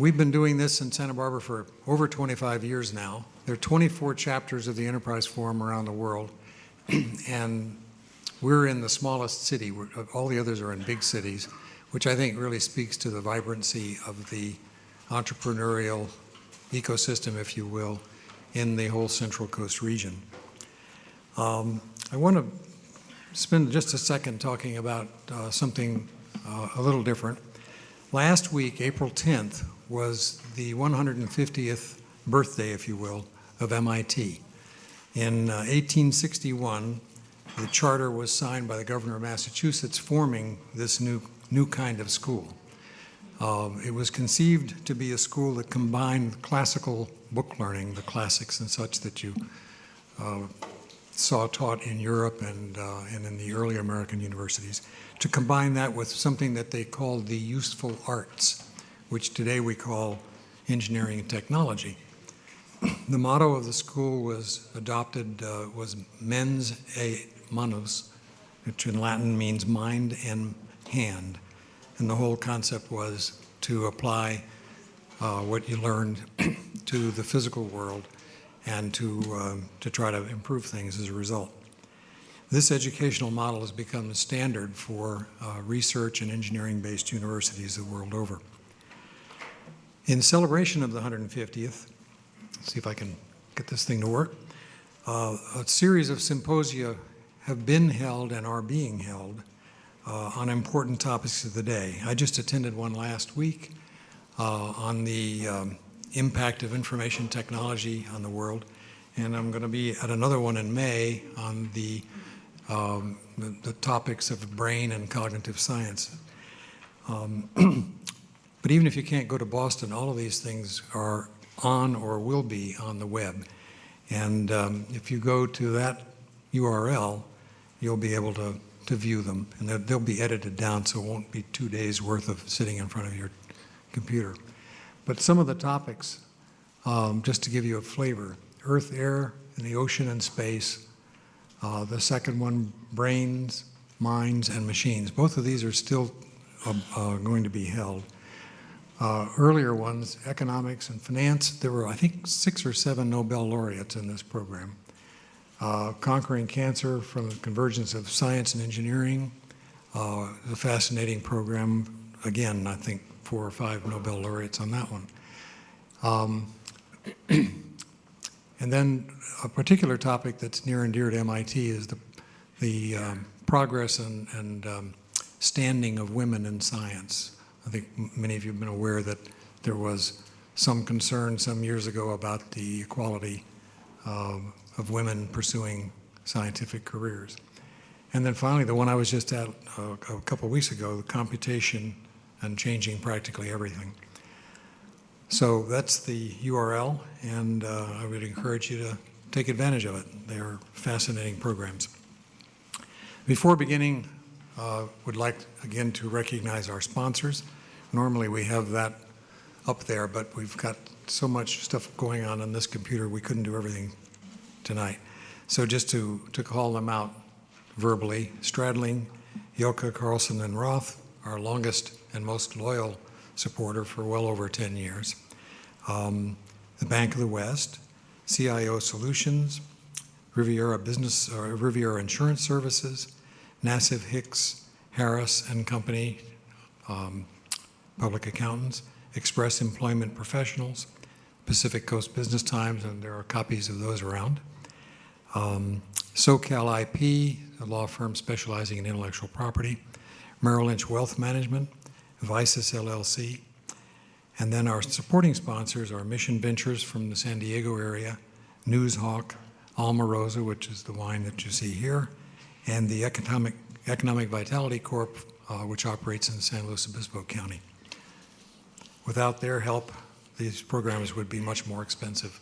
We've been doing this in Santa Barbara for over 25 years now. There are 24 chapters of the Enterprise Forum around the world, and we're in the smallest city. All the others are in big cities, which I think really speaks to the vibrancy of the entrepreneurial ecosystem, if you will, in the whole Central Coast region. I want to spend just a second talking about something a little different. Last week, April 10th, was the 150th birthday, if you will, of MIT. In 1861, the charter was signed by the governor of Massachusetts forming this new kind of school. It was conceived to be a school that combined classical book learning, the classics and such that you saw taught in Europe and in the early American universities, to combine that with something that they called the useful arts, which today we call engineering and technology. The motto of the school was adopted, was mens et manus, which in Latin means mind and hand. And the whole concept was to apply what you learned to the physical world and to try to improve things as a result. This educational model has become the standard for research and engineering-based universities the world over. In celebration of the 150th, let's see if I can get this thing to work, a series of symposia have been held and are being held on important topics of the day. I just attended one last week on the impact of information technology on the world, and I'm going to be at another one in May on the topics of brain and cognitive science. But even if you can't go to Boston, all of these things are on or will be on the web. And if you go to that URL, you'll be able to view them. And they'll be edited down, so it won't be 2 days worth of sitting in front of your computer. But some of the topics, just to give you a flavor: Earth, air, and the ocean and space. The second one, brains, minds, and machines. Both of these are still going to be held. Earlier ones, economics and finance, there were, I think, 6 or 7 Nobel laureates in this program. Conquering cancer, from the convergence of science and engineering, the fascinating program. Again, I think 4 or 5 Nobel laureates on that one. And then a particular topic that's near and dear to MIT is the progress and standing of women in science. I think many of you have been aware that there was some concern some years ago about the equality of women pursuing scientific careers. And then finally, the one I was just at a couple of weeks ago, the computation and changing practically everything. So that's the URL, and I would encourage you to take advantage of it. They are fascinating programs. Before beginning, would like again to recognize our sponsors. Normally we have that up there, but we've got so much stuff going on this computer, we couldn't do everything tonight. So just to call them out verbally: Stradling, Yoka, Carlson, and Roth, our longest and most loyal supporter for well over 10 years. The Bank of the West, CIO Solutions, Riviera Insurance Services, Nassif Hicks Harris and Company, public accountants, Express Employment Professionals, Pacific Coast Business Times, and there are copies of those around. SoCal IP, a law firm specializing in intellectual property, Merrill Lynch Wealth Management, Vices LLC, and then our supporting sponsors are Mission Ventures from the San Diego area, Newshawk, Alma Rosa, which is the wine that you see here, and the Economic Vitality Corp, which operates in San Luis Obispo County. Without their help, these programs would be much more expensive.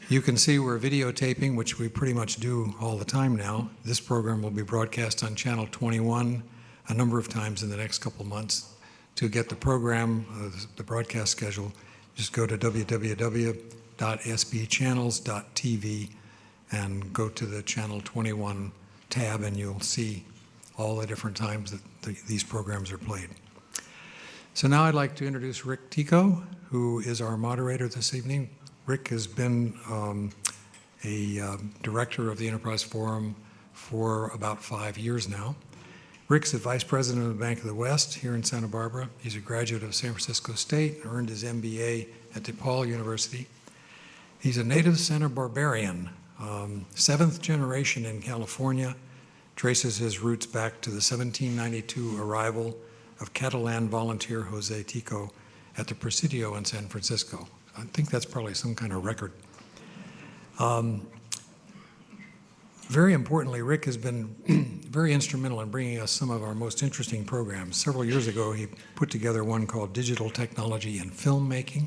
You can see we're videotaping, which we pretty much do all the time now. This program will be broadcast on Channel 21 a number of times in the next couple of months. To get the program, the broadcast schedule, just go to www.sbchannels.tv and go to the Channel 21 tab, and you'll see all the different times that these programs are played. So now I'd like to introduce Rick Tico, who is our moderator this evening. Rick has been a director of the Enterprise Forum for about 5 years now. Rick's the vice president of the Bank of the West here in Santa Barbara. He's a graduate of San Francisco State, earned his MBA at DePaul University. He's a native Santa Barbarian, seventh generation in California, traces his roots back to the 1792 arrival of Catalan volunteer Jose Tico at the Presidio in San Francisco. I think that's probably some kind of record. Very importantly, Rick has been very instrumental in bringing us some of our most interesting programs. Several years ago, he put together one called Digital Technology and Filmmaking.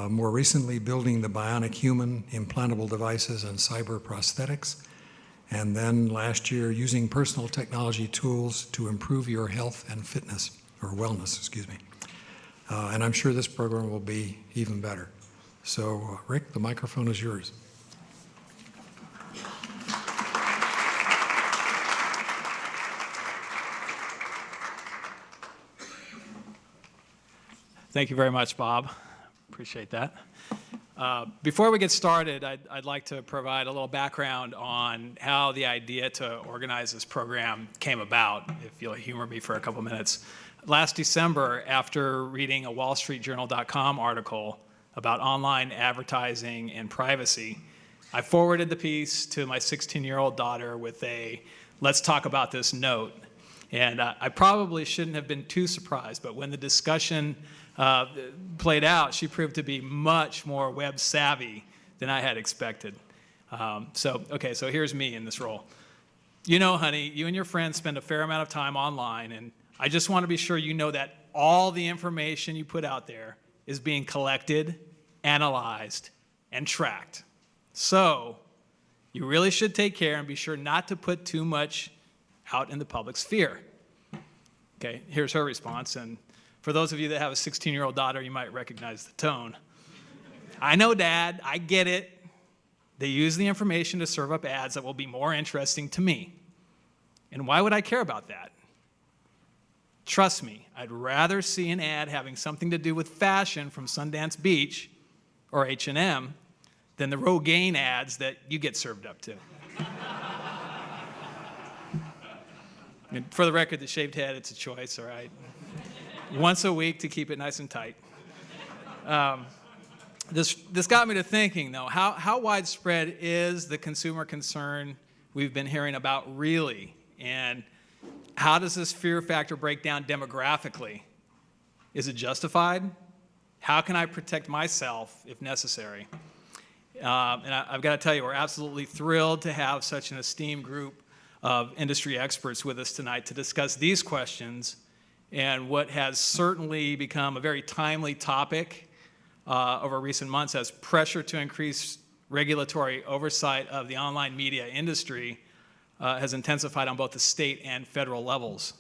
More recently, building the bionic human, implantable devices, and cyber prosthetics. And then last year, using personal technology tools to improve your health and fitness, or wellness, excuse me. And I'm sure this program will be even better. So, Rick, the microphone is yours. Thank you very much, Bob. Appreciate that. Before we get started, I'd like to provide a little background on how the idea to organize this program came about, if you'll humor me for a couple minutes. Last December, after reading a WallStreetJournal.com article about online advertising and privacy, I forwarded the piece to my 16-year-old daughter with a "let's talk about this" note. And I probably shouldn't have been too surprised, but when the discussion played out, she proved to be much more web savvy than I had expected. So here's me in this role. You know, honey, you and your friends spend a fair amount of time online, and I just want to be sure you know that all the information you put out there is being collected, analyzed, and tracked. So you really should take care and be sure not to put too much out in the public sphere. Okay, here's her response, and for those of you that have a 16-year-old daughter, you might recognize the tone. I know, Dad, I get it. They use the information to serve up ads that will be more interesting to me. And why would I care about that? Trust me, I'd rather see an ad having something to do with fashion from Sundance Beach or H&M than the Rogaine ads that you get served up to. And for the record, the shaved head, it's a choice, all right? Once a week to keep it nice and tight. This got me to thinking, though, how widespread is the consumer concern we've been hearing about really? And how does this fear factor break down demographically? Is it justified? How can I protect myself if necessary? And I've got to tell you, we're absolutely thrilled to have such an esteemed group of industry experts with us tonight to discuss these questions and what has certainly become a very timely topic over recent months as pressure to increase regulatory oversight of the online media industry has intensified on both the state and federal levels.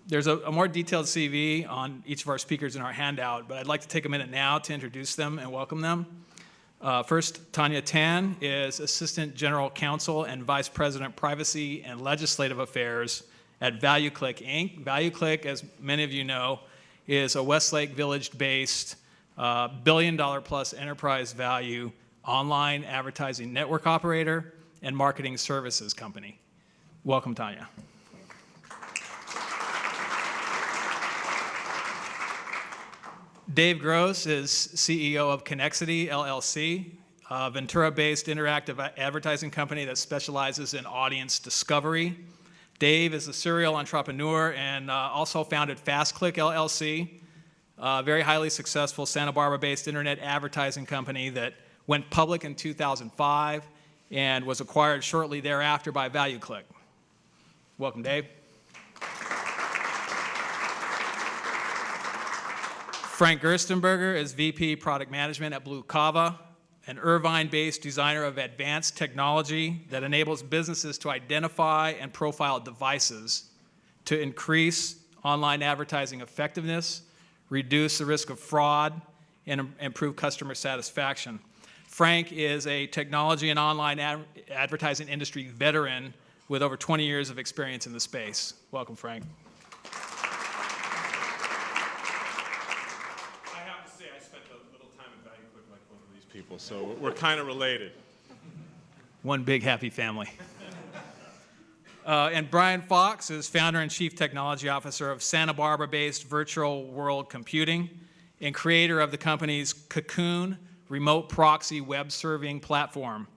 There's a more detailed CV on each of our speakers in our handout, but I'd like to take a minute now to introduce them and welcome them. First, Tanya Tan is Assistant General Counsel and Vice President Privacy and Legislative Affairs at ValueClick, Inc. ValueClick, as many of you know, is a Westlake Village-based billion-dollar-plus enterprise value online advertising network operator and marketing services company. Welcome, Tanya. Dave Gross is CEO of Connexity, LLC, a Ventura-based interactive advertising company that specializes in audience discovery. Dave is a serial entrepreneur and also founded FastClick, LLC, a very highly successful Santa Barbara-based internet advertising company that went public in 2005 and was acquired shortly thereafter by ValueClick. Welcome, Dave. Frank Gerstenberger is VP Product Management at Blue Cava, an Irvine-based designer of advanced technology that enables businesses to identify and profile devices to increase online advertising effectiveness, reduce the risk of fraud, and improve customer satisfaction. Frank is a technology and online advertising industry veteran with over 20 years of experience in the space. Welcome, Frank. people, so we're kind of related. One big happy family. And Brian Fox is founder and chief technology officer of Santa Barbara-based Virtual World Computing and creator of the company's Cocoon remote proxy web serving platform.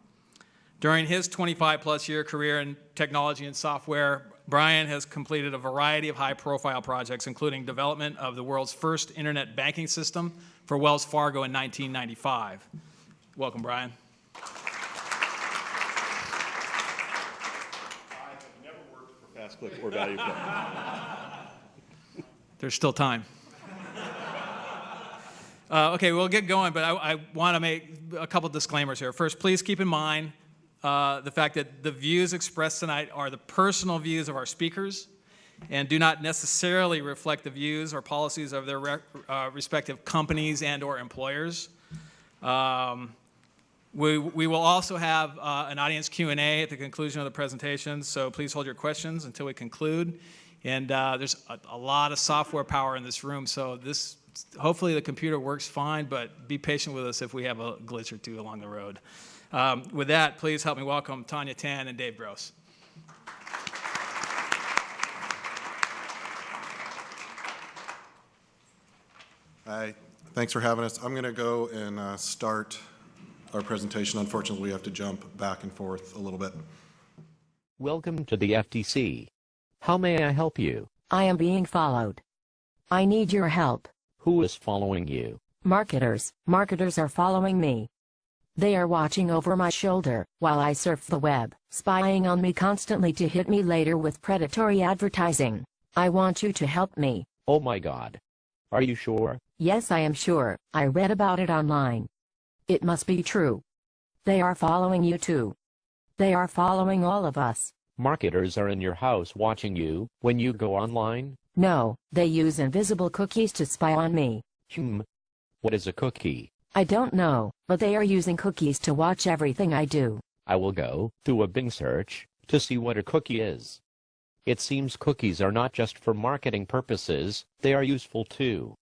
During his 25-plus year career in technology and software, Brian has completed a variety of high-profile projects, including development of the world's first internet banking system for Wells Fargo in 1995. Welcome, Brian. Fast click or value click. There's still time. Okay, we'll get going, but I want to make a couple disclaimers here. First, please keep in mind the fact that the views expressed tonight are the personal views of our speakers and do not necessarily reflect the views or policies of their respective companies and or employers. We will also have an audience Q&A at the conclusion of the presentation, so please hold your questions until we conclude. And there's a lot of software power in this room, so hopefully the computer works fine, but be patient with us if we have a glitch or two along the road. With that, please help me welcome Tanya Tan and Dave Gross. Hi, thanks for having us. I'm going to go and start our presentation. Unfortunately, we have to jump back and forth a little bit. Welcome to the FTC. How may I help you? I am being followed. I need your help. Who is following you? Marketers. Marketers are following me. They are watching over my shoulder while I surf the web, spying on me constantly to hit me later with predatory advertising. I want you to help me. Oh my God. Are you sure? Yes, I am sure. I read about it online. It must be true. They are following you too. They are following all of us. Marketers are in your house watching you when you go online? No, they use invisible cookies to spy on me. What is a cookie? I don't know, but they are using cookies to watch everything I do. I will go do a Bing search to see what a cookie is. It seems cookies are not just for marketing purposes, they are useful too.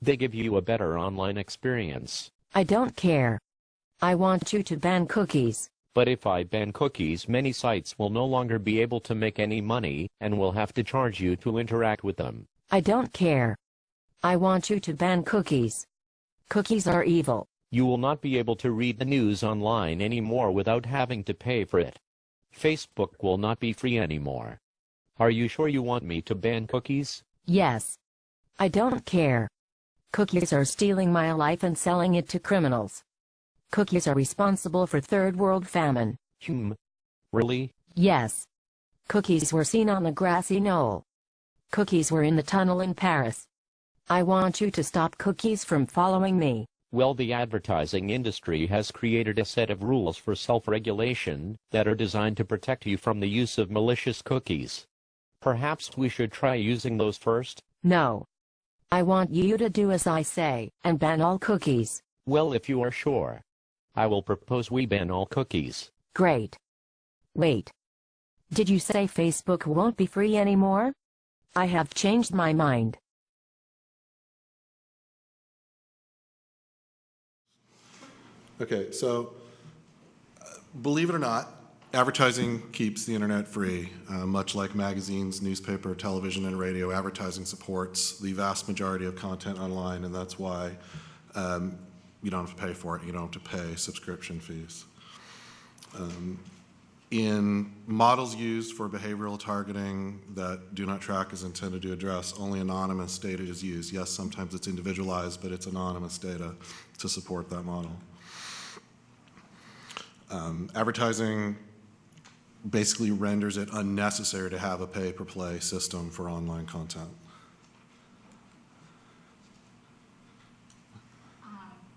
They give you a better online experience. I don't care. I want you to ban cookies. But if I ban cookies, many sites will no longer be able to make any money and will have to charge you to interact with them. I don't care. I want you to ban cookies. Cookies are evil. You will not be able to read the news online anymore without having to pay for it. Facebook will not be free anymore. Are you sure you want me to ban cookies? Yes. I don't care. Cookies are stealing my life and selling it to criminals. Cookies are responsible for third world famine. Really? Yes. Cookies were seen on the grassy knoll. Cookies were in the tunnel in Paris. I want you to stop cookies from following me. Well, the advertising industry has created a set of rules for self-regulation that are designed to protect you from the use of malicious cookies. Perhaps we should try using those first? No. I want you to do as I say, and ban all cookies. Well, if you are sure. I will propose we ban all cookies. Great. Wait. Did you say Facebook won't be free anymore? I have changed my mind. Okay, so believe it or not, advertising keeps the internet free. Much like magazines, newspaper, television, and radio, advertising supports the vast majority of content online, and that's why you don't have to pay for it. You don't have to pay subscription fees. In models used for behavioral targeting that Do Not Track is intended to address, only anonymous data is used. Yes, sometimes it's individualized, but it's anonymous data to support that model. Advertising basically renders it unnecessary to have a pay-per-play system for online content.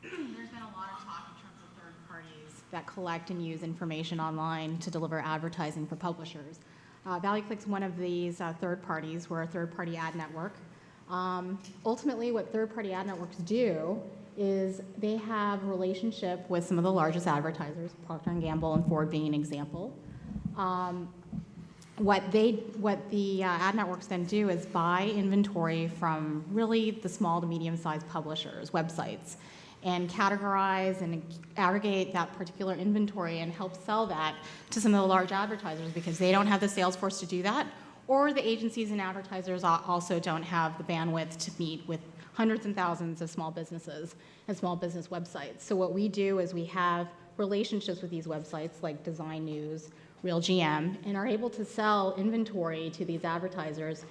There's been a lot of talk in terms of third parties that collect and use information online to deliver advertising for publishers. ValueClick's one of these third parties. We're a third-party ad network. Ultimately, what third-party ad networks do is they have a relationship with some of the largest advertisers, Procter & Gamble and Ford being an example. What the ad networks then do is buy inventory from really the small to medium-sized publishers, websites, and categorize and aggregate that particular inventory and help sell that to some of the large advertisers because they don't have the sales force to do that, or the agencies and advertisers also don't have the bandwidth to meet with hundreds and thousands of small businesses and small business websites. So what we do is we have relationships with these websites like Design News, Real GM, and are able to sell inventory to these advertisers.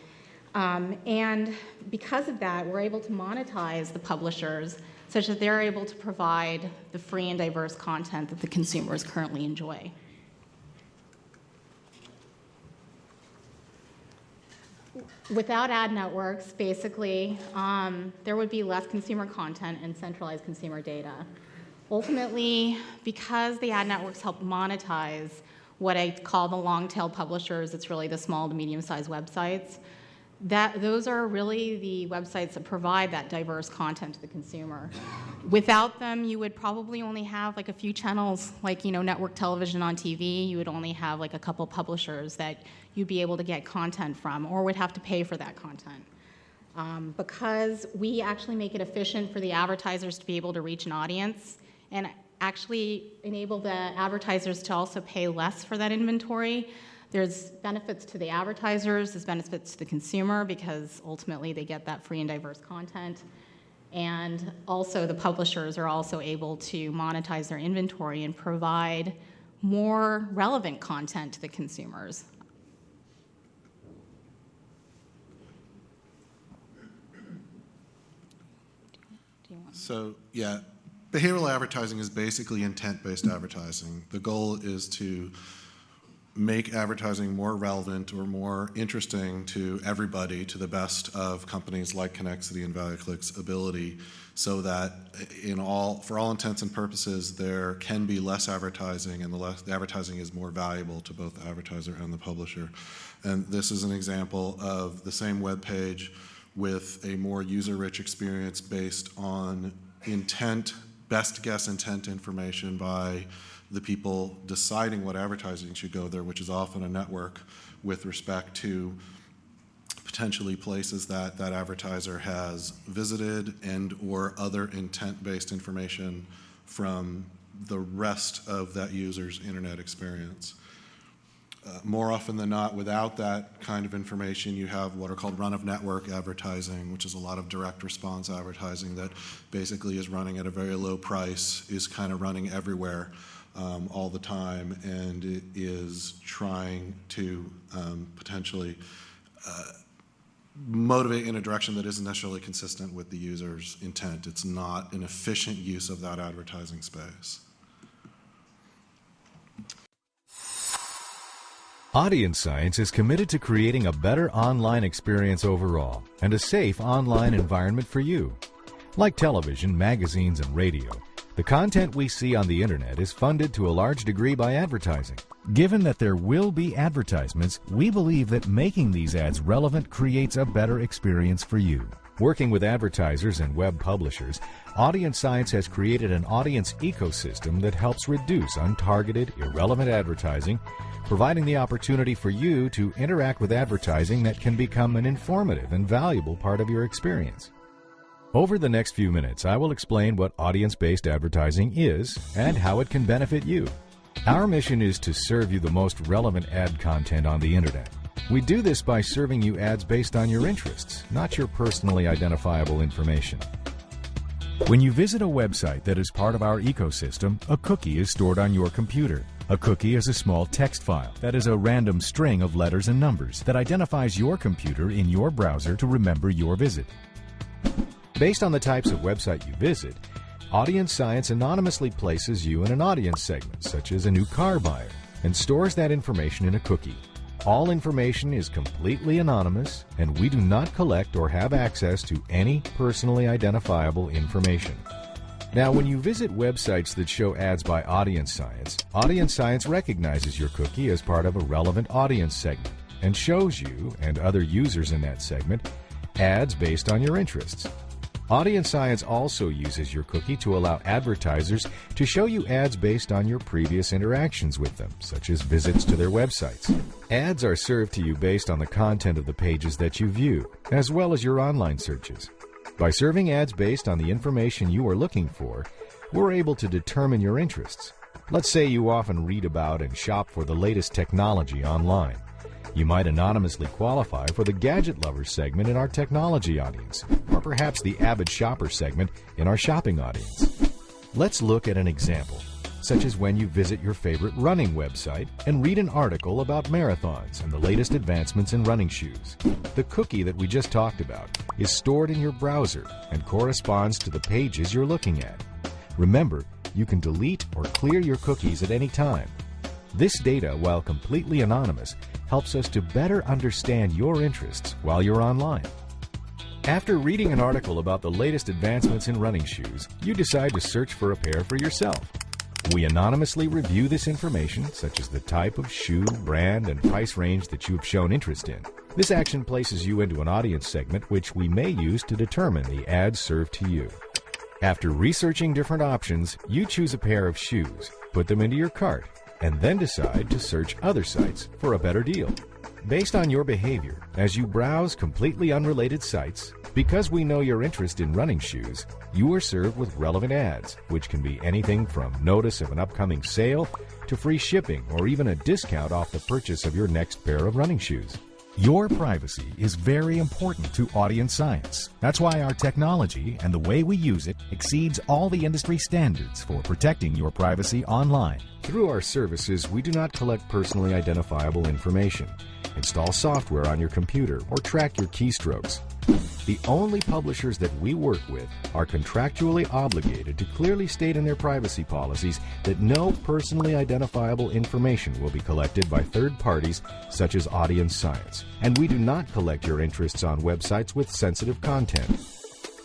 And because of that, we're able to monetize the publishers such that they're able to provide the free and diverse content that the consumers currently enjoy. Without ad networks, basically, there would be less consumer content and centralized consumer data. Ultimately, because the ad networks help monetize what I call the long-tail publishers, it's really the small to medium-sized websites, those are really the websites that provide that diverse content to the consumer. Without them, you would probably only have like a few channels, like network television on TV. You would only have like a couple publishers that you'd be able to get content from, or would have to pay for that content. Because we actually make it efficient for the advertisers to be able to reach an audience and actually enable the advertisers to also pay less for that inventory. There's benefits to the advertisers, there's benefits to the consumer because ultimately they get that free and diverse content. And also the publishers are also able to monetize their inventory and provide more relevant content to the consumers. So, yeah, behavioral advertising is basically intent-based advertising. The goal is to make advertising more relevant or more interesting to everybody to the best of companies like Connexity and ValueClick's ability so that for all intents and purposes, there can be less advertising and the advertising is more valuable to both the advertiser and the publisher. And this is an example of the same web page with a more user-rich experience based on intent, best guess intent information by the people deciding what advertising should go there, which is often a network with respect to potentially places that that advertiser has visited and or other intent-based information from the rest of that user's internet experience. More often than not, without that kind of information, you have what are called run-of-network advertising, which is a lot of direct response advertising that basically is running at a very low price, is kind of running everywhere all the time, and it is trying to potentially motivate in a direction that isn't necessarily consistent with the user's intent. It's not an efficient use of that advertising space. Audience Science is committed to creating a better online experience overall and a safe online environment for you. Like television, magazines, and radio, the content we see on the internet is funded to a large degree by advertising. Given that there will be advertisements, we believe that making these ads relevant creates a better experience for you. Working with advertisers and web publishers, Audience Science has created an audience ecosystem that helps reduce untargeted, irrelevant advertising, providing the opportunity for you to interact with advertising that can become an informative and valuable part of your experience. Over the next few minutes, I will explain what audience-based advertising is and how it can benefit you. Our mission is to serve you the most relevant ad content on the internet. We do this by serving you ads based on your interests, not your personally identifiable information. When you visit a website that is part of our ecosystem, a cookie is stored on your computer. A cookie is a small text file that is a random string of letters and numbers that identifies your computer in your browser to remember your visit. Based on the types of website you visit, Audience Science anonymously places you in an audience segment, such as a new car buyer, and stores that information in a cookie. All information is completely anonymous, and we do not collect or have access to any personally identifiable information. Now, when you visit websites that show ads by Audience Science recognizes your cookie as part of a relevant audience segment and shows you and other users in that segment ads based on your interests. Audience Science also uses your cookie to allow advertisers to show you ads based on your previous interactions with them, such as visits to their websites. Ads are served to you based on the content of the pages that you view, as well as your online searches. By serving ads based on the information you are looking for, we're able to determine your interests. Let's say you often read about and shop for the latest technology online. You might anonymously qualify for the Gadget Lovers segment in our technology audience, or perhaps the Avid Shopper segment in our shopping audience. Let's look at an example, such as when you visit your favorite running website and read an article about marathons and the latest advancements in running shoes. The cookie that we just talked about is stored in your browser and corresponds to the pages you're looking at. Remember, you can delete or clear your cookies at any time. This data, while completely anonymous, helps us to better understand your interests while you're online. After reading an article about the latest advancements in running shoes, you decide to search for a pair for yourself. We anonymously review this information, such as the type of shoe, brand, and price range that you have shown interest in. This action places you into an audience segment which we may use to determine the ads served to you. After researching different options, you choose a pair of shoes, put them into your cart, and then decide to search other sites for a better deal. Based on your behavior, as you browse completely unrelated sites, because we know your interest in running shoes, you are served with relevant ads, which can be anything from notice of an upcoming sale to free shipping or even a discount off the purchase of your next pair of running shoes. Your privacy is very important to audience science. That's why our technology and the way we use it exceeds all the industry standards for protecting your privacy online. Through our services, we do not collect personally identifiable information, install software on your computer, or track your keystrokes. The only publishers that we work with are contractually obligated to clearly state in their privacy policies that no personally identifiable information will be collected by third parties such as audience science, and we do not collect your interests on websites with sensitive content.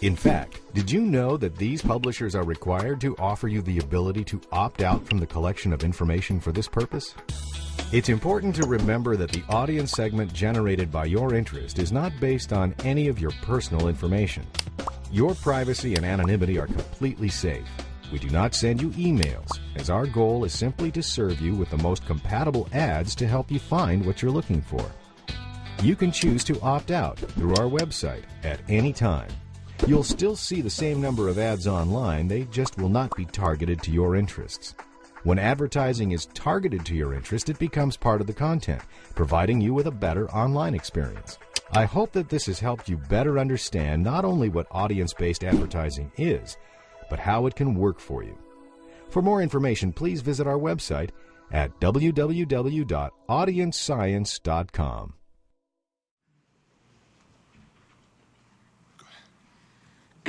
In fact, did you know that these publishers are required to offer you the ability to opt out from the collection of information for this purpose? It's important to remember that the audience segment generated by your interest is not based on any of your personal information. Your privacy and anonymity are completely safe. We do not send you emails, as our goal is simply to serve you with the most compatible ads to help you find what you're looking for. You can choose to opt out through our website at any time. You'll still see the same number of ads online, they just will not be targeted to your interests. When advertising is targeted to your interest, it becomes part of the content, providing you with a better online experience. I hope that this has helped you better understand not only what audience-based advertising is, but how it can work for you. For more information, please visit our website at www.audiencescience.com.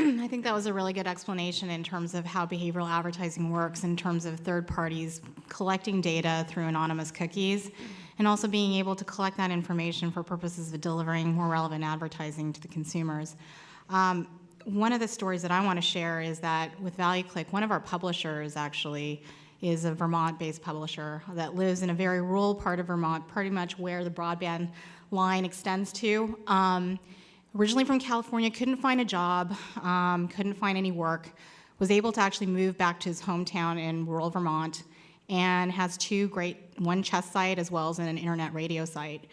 I think that was a really good explanation in terms of how behavioral advertising works, in terms of third parties collecting data through anonymous cookies, and also being able to collect that information for purposes of delivering more relevant advertising to the consumers. One of the stories that I want to share is that with ValueClick, one of our publishers actually is a Vermont-based publisher that lives in a very rural part of Vermont, pretty much where the broadband line extends to. Originally from California, couldn't find a job, couldn't find any work, was able to actually move back to his hometown in rural Vermont, and has one chess site as well as an internet radio site.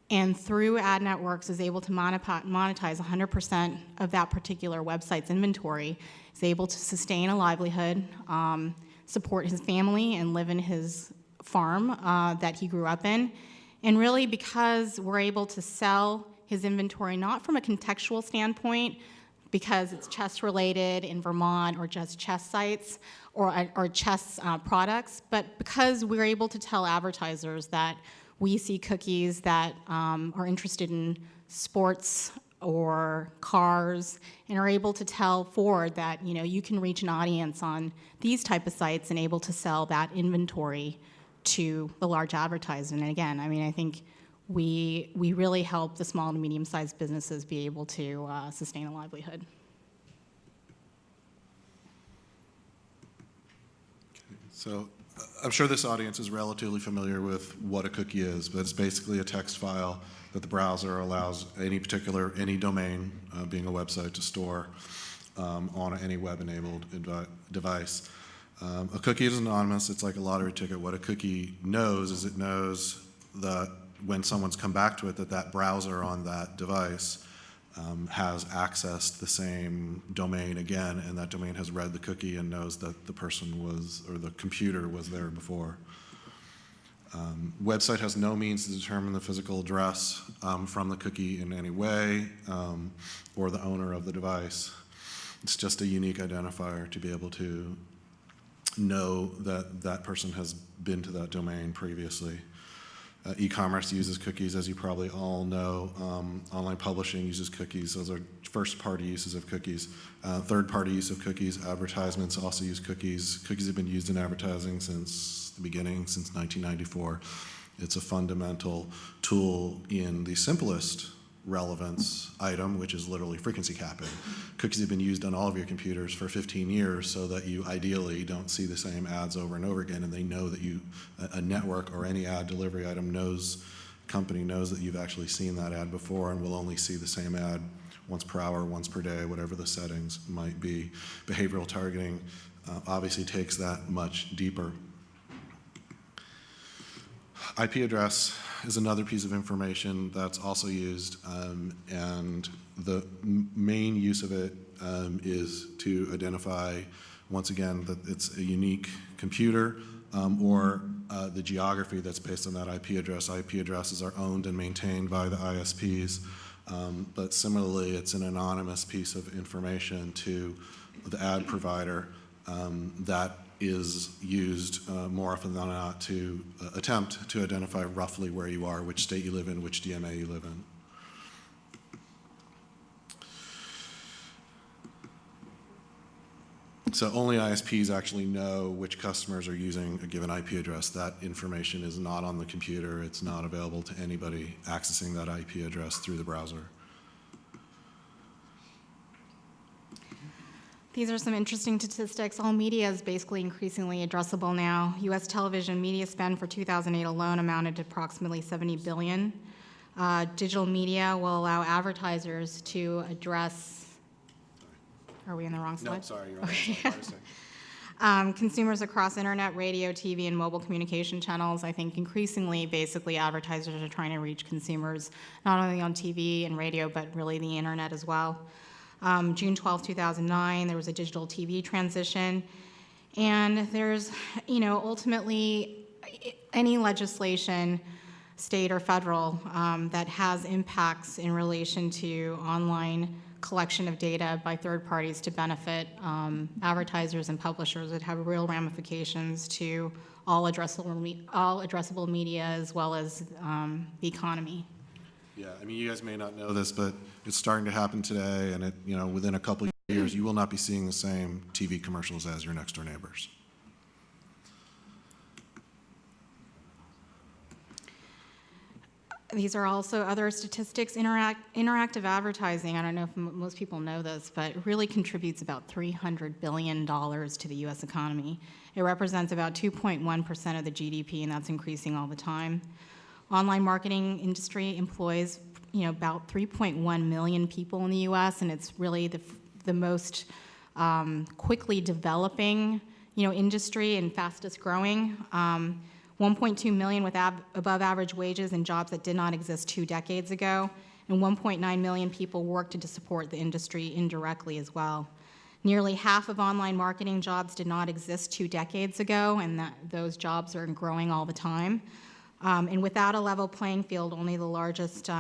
And through ad networks is able to monetize 100% of that particular website's inventory, is able to sustain a livelihood, support his family, and live in his farm that he grew up in. And really, because we're able to sell his inventory not from a contextual standpoint, because it's chess related in Vermont or just chess sites or chess products, but because we're able to tell advertisers that we see cookies that are interested in sports or cars, and are able to tell Ford that you can reach an audience on these type of sites and able to sell that inventory to the large advertiser. And again, I think we really help the small and medium-sized businesses be able to sustain a livelihood. So I'm sure this audience is relatively familiar with what a cookie is, but it's basically a text file that the browser allows any domain, being a website, to store on any web-enabled device. A cookie is anonymous. It's like a lottery ticket. What a cookie knows is it knows that when someone's come back to it, that browser on that device has accessed the same domain again, and that domain has read the cookie and knows that the person was, or the computer was there before. Website has no means to determine the physical address from the cookie in any way, or the owner of the device. It's just a unique identifier to be able to know that that person has been to that domain previously. E-commerce uses cookies, as you probably all know. Online publishing uses cookies. Those are first-party uses of cookies. Third-party use of cookies. Advertisements also use cookies. Cookies have been used in advertising since the beginning, since 1994. It's a fundamental tool in the simplest relevance item, which is literally frequency capping. Cookies have been used on all of your computers for 15 years so that you ideally don't see the same ads over and over again, and they know that a network or any ad delivery item company knows that you've actually seen that ad before and will only see the same ad once per hour, once per day, whatever the settings might be. Behavioral targeting obviously takes that much deeper. IP address is another piece of information that's also used, and the main use of it is to identify, once again, that it's a unique computer or the geography that's based on that IP address. IP addresses are owned and maintained by the ISPs, but similarly, it's an anonymous piece of information to the ad provider that is used more often than not to attempt to identify roughly where you are, which state you live in, which DMA you live in. So only ISPs actually know which customers are using a given IP address. That information is not on the computer. It's not available to anybody accessing that IP address through the browser. These are some interesting statistics. All media is basically increasingly addressable now. U.S. television media spend for 2008 alone amounted to approximately $70 billion. Digital media will allow advertisers to address, are we in the wrong slide? No, sorry, you're on. Consumers across internet, radio, TV, and mobile communication channels. I think increasingly, basically, advertisers are trying to reach consumers, not only on TV and radio, but really the internet as well. June 12, 2009, there was a digital TV transition. And there's, ultimately, any legislation, state or federal, that has impacts in relation to online collection of data by third parties to benefit advertisers and publishers that have real ramifications to all addressable media as well as the economy. Yeah, I mean, you guys may not know this, but it's starting to happen today, and within a couple of years, you will not be seeing the same TV commercials as your next door neighbors. These are also other statistics. Interactive advertising, I don't know if most people know this, but it really contributes about $300 billion to the U.S. economy. It represents about 2.1% of the GDP, and that's increasing all the time. Online marketing industry employs, about 3.1 million people in the U.S., and it's really the most quickly developing, industry and fastest growing. 1.2 million with above average wages and jobs that did not exist 2 decades ago, and 1.9 million people worked to support the industry indirectly as well. Nearly half of online marketing jobs did not exist 2 decades ago, and those jobs are growing all the time. And without a level playing field, only the largest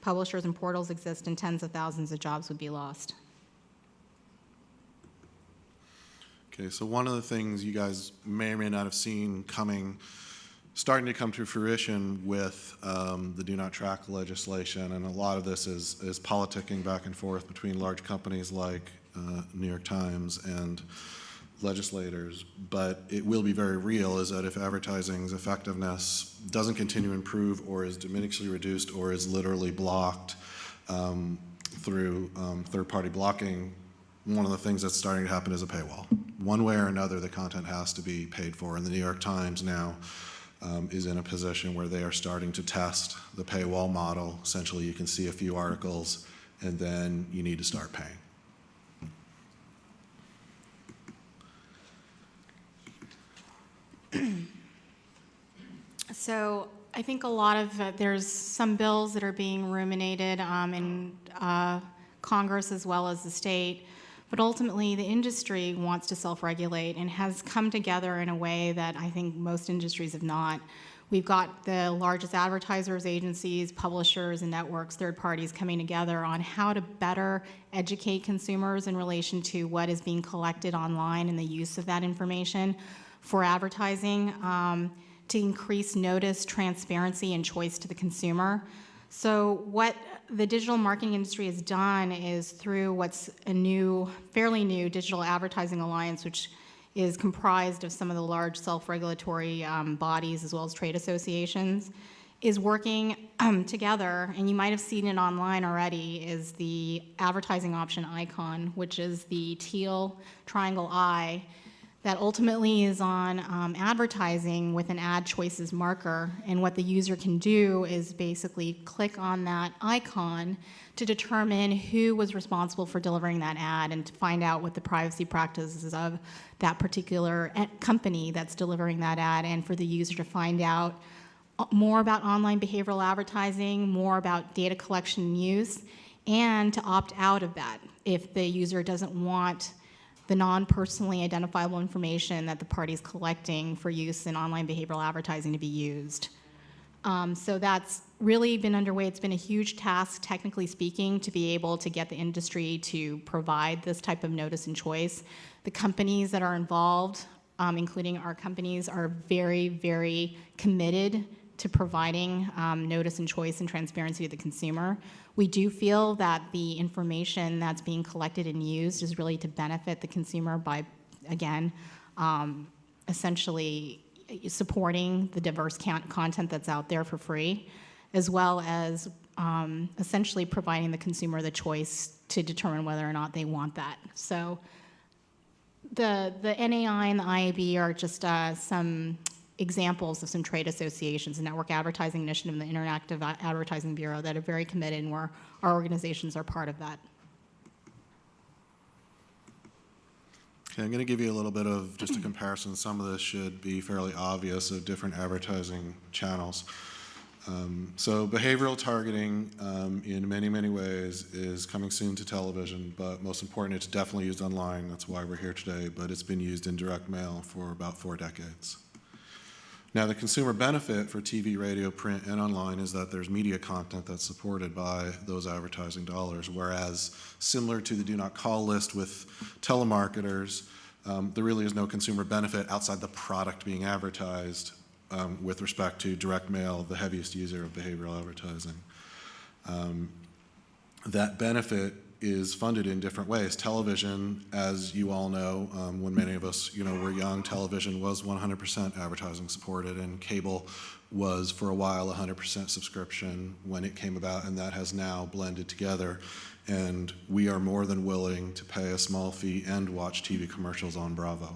publishers and portals exist, and tens of thousands of jobs would be lost. Okay, so one of the things you guys may or may not have seen starting to come to fruition with the Do Not Track legislation, and a lot of this is politicking back and forth between large companies like New York Times and legislators, but it will be very real, is that if advertising's effectiveness doesn't continue to improve or is diminishingly reduced or is literally blocked through third-party blocking, one of the things that's starting to happen is a paywall. One way or another, the content has to be paid for, and the New York Times now is in a position where they are starting to test the paywall model. Essentially, you can see a few articles, and then you need to start paying. So I think a lot of, there's some bills that are being ruminated in Congress as well as the state, but ultimately the industry wants to self-regulate and has come together in a way that I think most industries have not. We've got the largest advertisers, agencies, publishers, and networks, third parties coming together on how to better educate consumers in relation to what is being collected online and the use of that information for advertising, to increase notice, transparency, and choice to the consumer. So what the digital marketing industry has done is through what's a new, fairly new Digital Advertising Alliance, which is comprised of some of the large self-regulatory bodies as well as trade associations, is working together, and you might have seen it online already, is the advertising option icon, which is the teal triangle eye that ultimately is on advertising with an ad choices marker. And what the user can do is basically click on that icon to determine who was responsible for delivering that ad and to find out what the privacy practices of that particular company that's delivering that ad, and for the user to find out more about online behavioral advertising, more about data collection and use, and to opt out of that if the user doesn't want the non-personally identifiable information that the party's collecting for use in online behavioral advertising to be used. So that's really been underway. It's been a huge task, technically speaking, to be able to get the industry to provide this type of notice and choice. The companies that are involved, including our companies, are very, very committed to providing notice and choice and transparency to the consumer. We do feel that the information that's being collected and used is really to benefit the consumer by, again, essentially supporting the diverse content that's out there for free, as well as essentially providing the consumer the choice to determine whether or not they want that. So the NAI and the IAB are just some examples of some trade associations, the Network Advertising Initiative and the Interactive Advertising Bureau, that are very committed and where our organizations are part of that. Okay, I'm going to give you a little bit of just a comparison. Some of this should be fairly obvious of different advertising channels. So behavioral targeting in many, many ways is coming soon to television, but most important, it's definitely used online. That's why we're here today, but it's been used in direct mail for about 4 decades. Now, the consumer benefit for TV, radio, print, and online is that there's media content that's supported by those advertising dollars, whereas similar to the do not call list with telemarketers, there really is no consumer benefit outside the product being advertised with respect to direct mail, the heaviest user of behavioral advertising. That benefit is funded in different ways. Television, as you all know, when many of us were young, television was 100% advertising supported, and cable was for a while 100% subscription when it came about, and that has now blended together. And we are more than willing to pay a small fee and watch TV commercials on Bravo.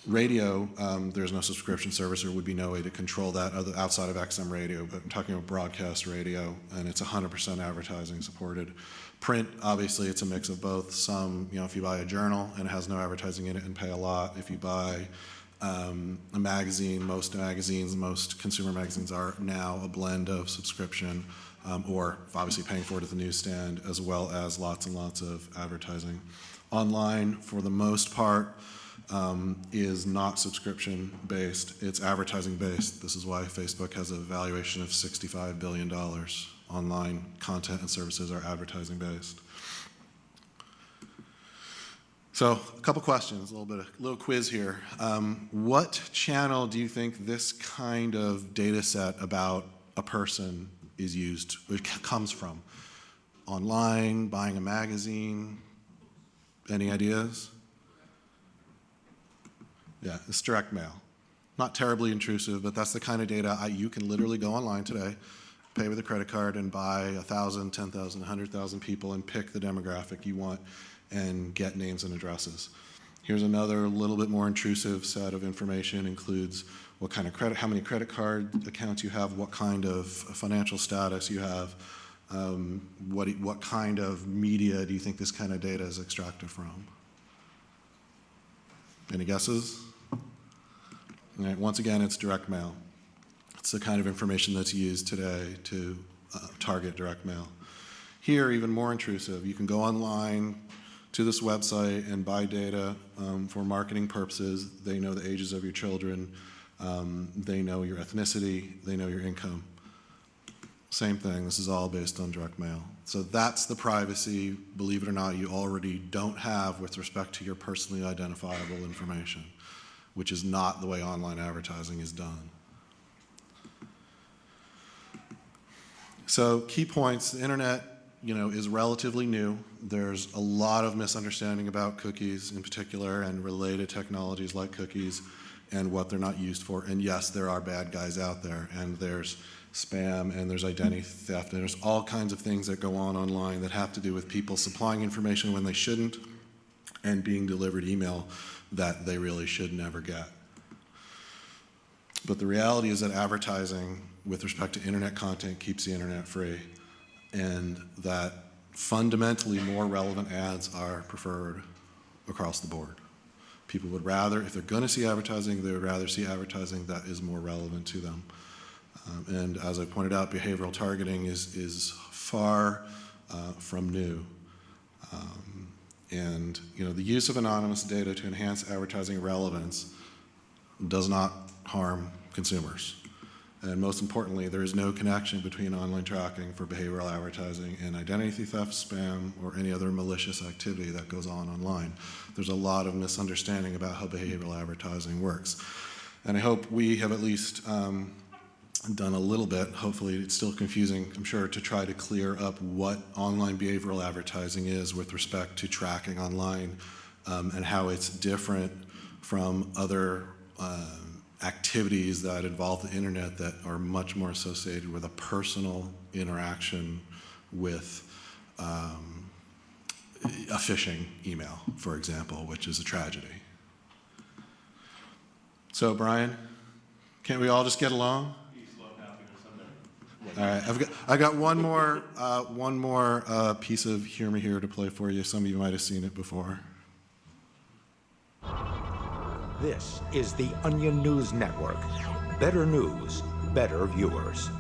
Radio, there's no subscription service. There would be no way to control that outside of XM radio, but I'm talking about broadcast radio, and it's 100% advertising supported. Print, obviously, it's a mix of both. Some, if you buy a journal and it has no advertising in it and pay a lot. If you buy a magazine, most consumer magazines are now a blend of subscription or obviously paying for it at the newsstand, as well as lots and lots of advertising. Online, for the most part, is not subscription-based. It's advertising-based. This is why Facebook has a valuation of $65 billion. Online content and services are advertising-based. So a couple questions, a little quiz here. What channel do you think this kind of data set about a person is used, it comes from? Online, buying a magazine? Any ideas? Yeah, it's direct mail. Not terribly intrusive, but that's the kind of data you can literally go online today, pay with a credit card, and buy 1,000, 10,000, 100,000 people and pick the demographic you want and get names and addresses. Here's another little bit more intrusive set of information. Includes what kind of how many credit card accounts you have, what kind of financial status you have, what kind of media do you think this kind of data is extracted from? Any guesses? All right, once again, it's direct mail. It's the kind of information that's used today to target direct mail. Here, even more intrusive. You can go online to this website and buy data for marketing purposes. They know the ages of your children. They know your ethnicity. They know your income. Same thing. This is all based on direct mail. So that's the privacy, believe it or not, you already don't have with respect to your personally identifiable information, which is not the way online advertising is done. So key points, the internet, is relatively new. There's a lot of misunderstanding about cookies in particular and related technologies like cookies and what they're not used for. And yes, there are bad guys out there, and there's spam, and there's identity theft, and there's all kinds of things that go on online that have to do with people supplying information when they shouldn't and being delivered email that they really should never get. But the reality is that advertising with respect to internet content keeps the internet free, and that fundamentally more relevant ads are preferred across the board. People would rather, if they're going to see advertising, they would rather see advertising that is more relevant to them. And as I pointed out, behavioral targeting is far from new. And the use of anonymous data to enhance advertising relevance does not harm consumers. And most importantly, there is no connection between online tracking for behavioral advertising and identity theft, spam, or any other malicious activity that goes on online. There's a lot of misunderstanding about how behavioral advertising works. And I hope we have at least done a little bit, hopefully it's still confusing, I'm sure, to try to clear up what online behavioral advertising is with respect to tracking online and how it's different from other activities that involve the internet that are much more associated with a personal interaction with a phishing email, for example, which is a tragedy. So, Brian, can't we all just get along? All right, I got one more piece of Hear Me Here to play for you. Some of you might have seen it before. This is the Onion News Network. Better news, better viewers.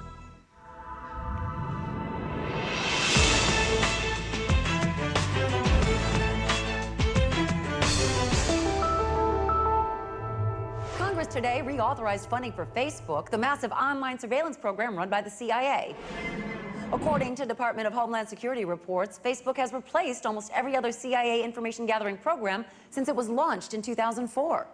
Congress today reauthorized funding for Facebook, the massive online surveillance program run by the CIA. According to Department of Homeland Security reports, Facebook has replaced almost every other CIA information gathering program since it was launched in 2004.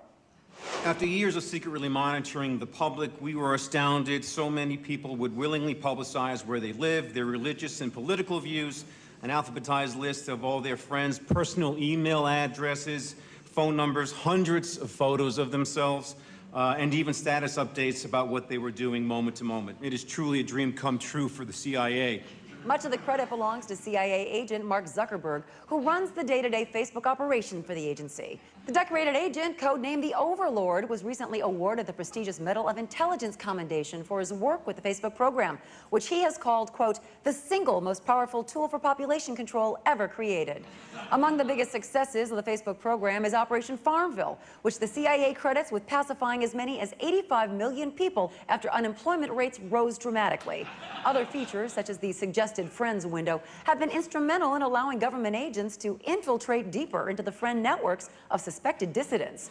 After years of secretly monitoring the public, we were astounded so many people would willingly publicize where they live, their religious and political views, an alphabetized list of all their friends' personal email addresses, phone numbers, hundreds of photos of themselves, and even status updates about what they were doing moment to moment. It is truly a dream come true for the CIA. Much of the credit belongs to CIA agent Mark Zuckerberg, who runs the day-to-day Facebook operation for the agency. The decorated agent, codenamed the Overlord, was recently awarded the prestigious Medal of Intelligence Commendation for his work with the Facebook program, which he has called, quote, the single most powerful tool for population control ever created. Among the biggest successes of the Facebook program is Operation Farmville, which the CIA credits with pacifying as many as 85 million people after unemployment rates rose dramatically. Other features, such as the suggested friends window, have been instrumental in allowing government agents to infiltrate deeper into the friend networks of suspected dissidents.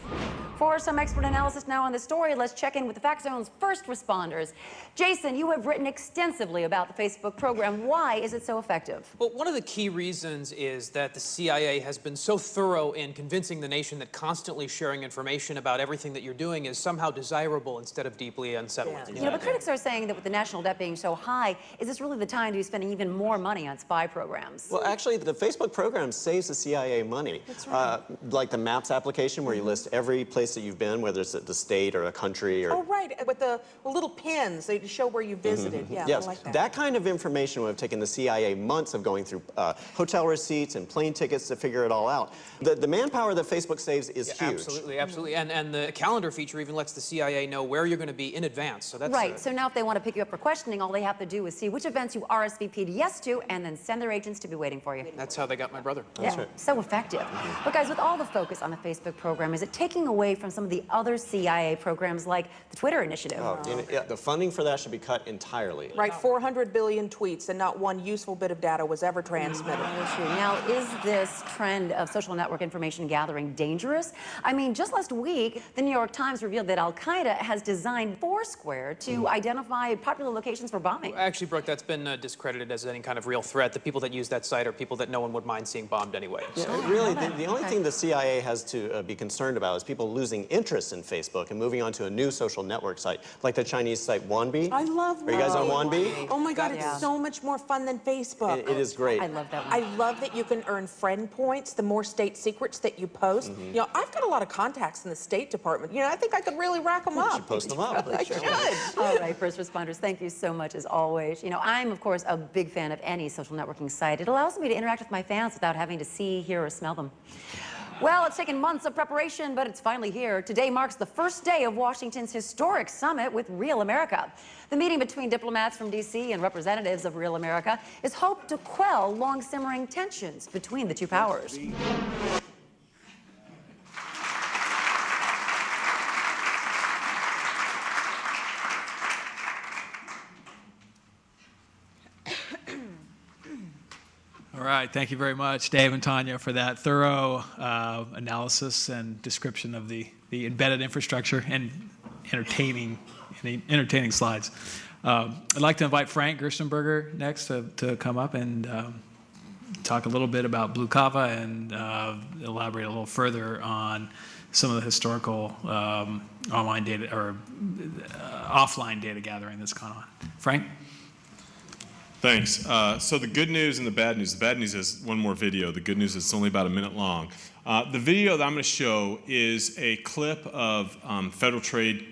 For some expert analysis now on this story, let's check in with the Fact Zone's first responders. Jason, you have written extensively about the Facebook program. Why is it so effective? Well, one of the key reasons is that the CIA has been so thorough in convincing the nation that constantly sharing information about everything that you're doing is somehow desirable instead of deeply unsettling. Yeah. But critics are saying that with the national debt being so high, is this really the time to be spending even more money on spy programs? Well, actually, the Facebook program saves the CIA money. That's right. Like the Maps application, where you list every place that you've been, whether it's the state or a country or... Oh, right, with the little pins, they show where you visited. Yeah, yes, I like that. that kind of information would have taken the CIA months of going through hotel receipts and plane tickets to figure it all out. The manpower that Facebook saves is huge. Absolutely, absolutely. And the calendar feature even lets the CIA know where you're going to be in advance. So that's right, so now if they want to pick you up for questioning, all they have to do is see which events you RSVP'd repeat yes to, and then send their agents to be waiting for you. That's how they got my brother. Yeah, so effective. But guys, with all the focus on the Facebook program, is it taking away from some of the other CIA programs like the Twitter initiative? Oh, yeah, the funding for that should be cut entirely. Right, 400 billion tweets, and not one useful bit of data was ever transmitted. Now, is this trend of social network information gathering dangerous? I mean, just last week, the New York Times revealed that Al-Qaeda has designed Foursquare to identify popular locations for bombing. Actually, Brooke, that's been discredited as any kind of real threat. The people that use that site are people that no one would mind seeing bombed anyway. Yeah, really, the only thing the CIA has to be concerned about is people losing interest in Facebook and moving on to a new social network site, like the Chinese site Wanbi. I love Are you guys on Wanbi? Oh my God, it's so much more fun than Facebook. It is great. I love that one. I love that you can earn friend points the more state secrets that you post. You know, I've got a lot of contacts in the State Department. You know, I think I could really rack them up. You should post them up. I should. All right, first responders, thank you so much as always. You know, I'm, of course, a big fan of any social networking site. It allows me to interact with my fans without having to see, hear, or smell them. Well, it's taken months of preparation, but it's finally here. Today marks the first day of Washington's historic summit with Real America. The meeting between diplomats from D.C. and representatives of Real America is hoped to quell long-simmering tensions between the two powers. All right, thank you very much, Dave and Tanya, for that thorough analysis and description of the embedded infrastructure and entertaining slides. I'd like to invite Frank Gerstenberger next to come up and talk a little bit about Blue Cava and elaborate a little further on some of the historical online data or offline data gathering that's gone on. Frank? Thanks. So the good news and the bad news. The bad news is one more video. The good news is it's only about a minute long. The video that I'm going to show is a clip of Federal Trade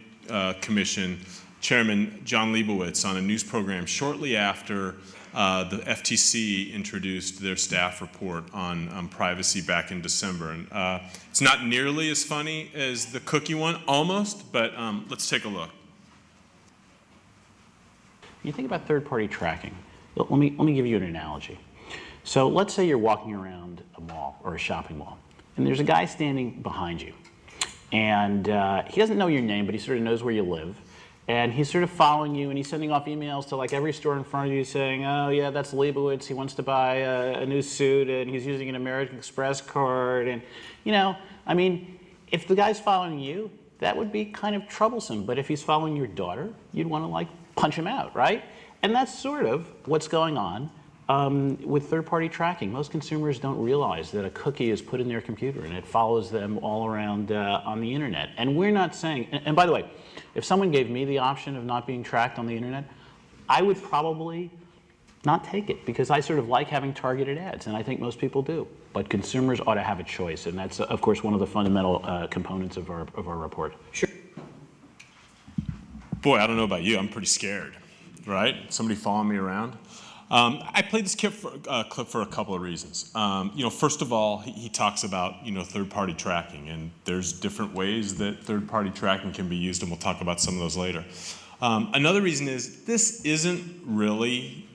Commission Chairman John Leibowitz on a news program shortly after the FTC introduced their staff report on privacy back in December. And it's not nearly as funny as the cookie one, almost, but let's take a look. You think about third-party tracking. Let me give you an analogy. So let's say you're walking around a mall or a shopping mall, and there's a guy standing behind you. And he doesn't know your name, but he sort of knows where you live. And he's sort of following you, and he's sending off emails to like every store in front of you saying, oh yeah, that's Leibowitz, he wants to buy a new suit, and he's using an American Express card. And, you know, I mean, if the guy's following you, that would be kind of troublesome. But if he's following your daughter, you'd want to like punch him out, right? And that's sort of what's going on with third-party tracking. Most consumers don't realize that a cookie is put in their computer and it follows them all around on the internet. And we're not saying, and by the way, if someone gave me the option of not being tracked on the internet, I would probably not take it because I sort of like having targeted ads, and I think most people do. But consumers ought to have a choice, and that's, of course, one of the fundamental components of our report. Sure. Boy, I don't know about you. I'm pretty scared, right? Somebody following me around. I played this clip for a couple of reasons. You know, first of all, he talks about, you know, third-party tracking, and there's different ways that third-party tracking can be used, and we'll talk about some of those later. Another reason is this isn't really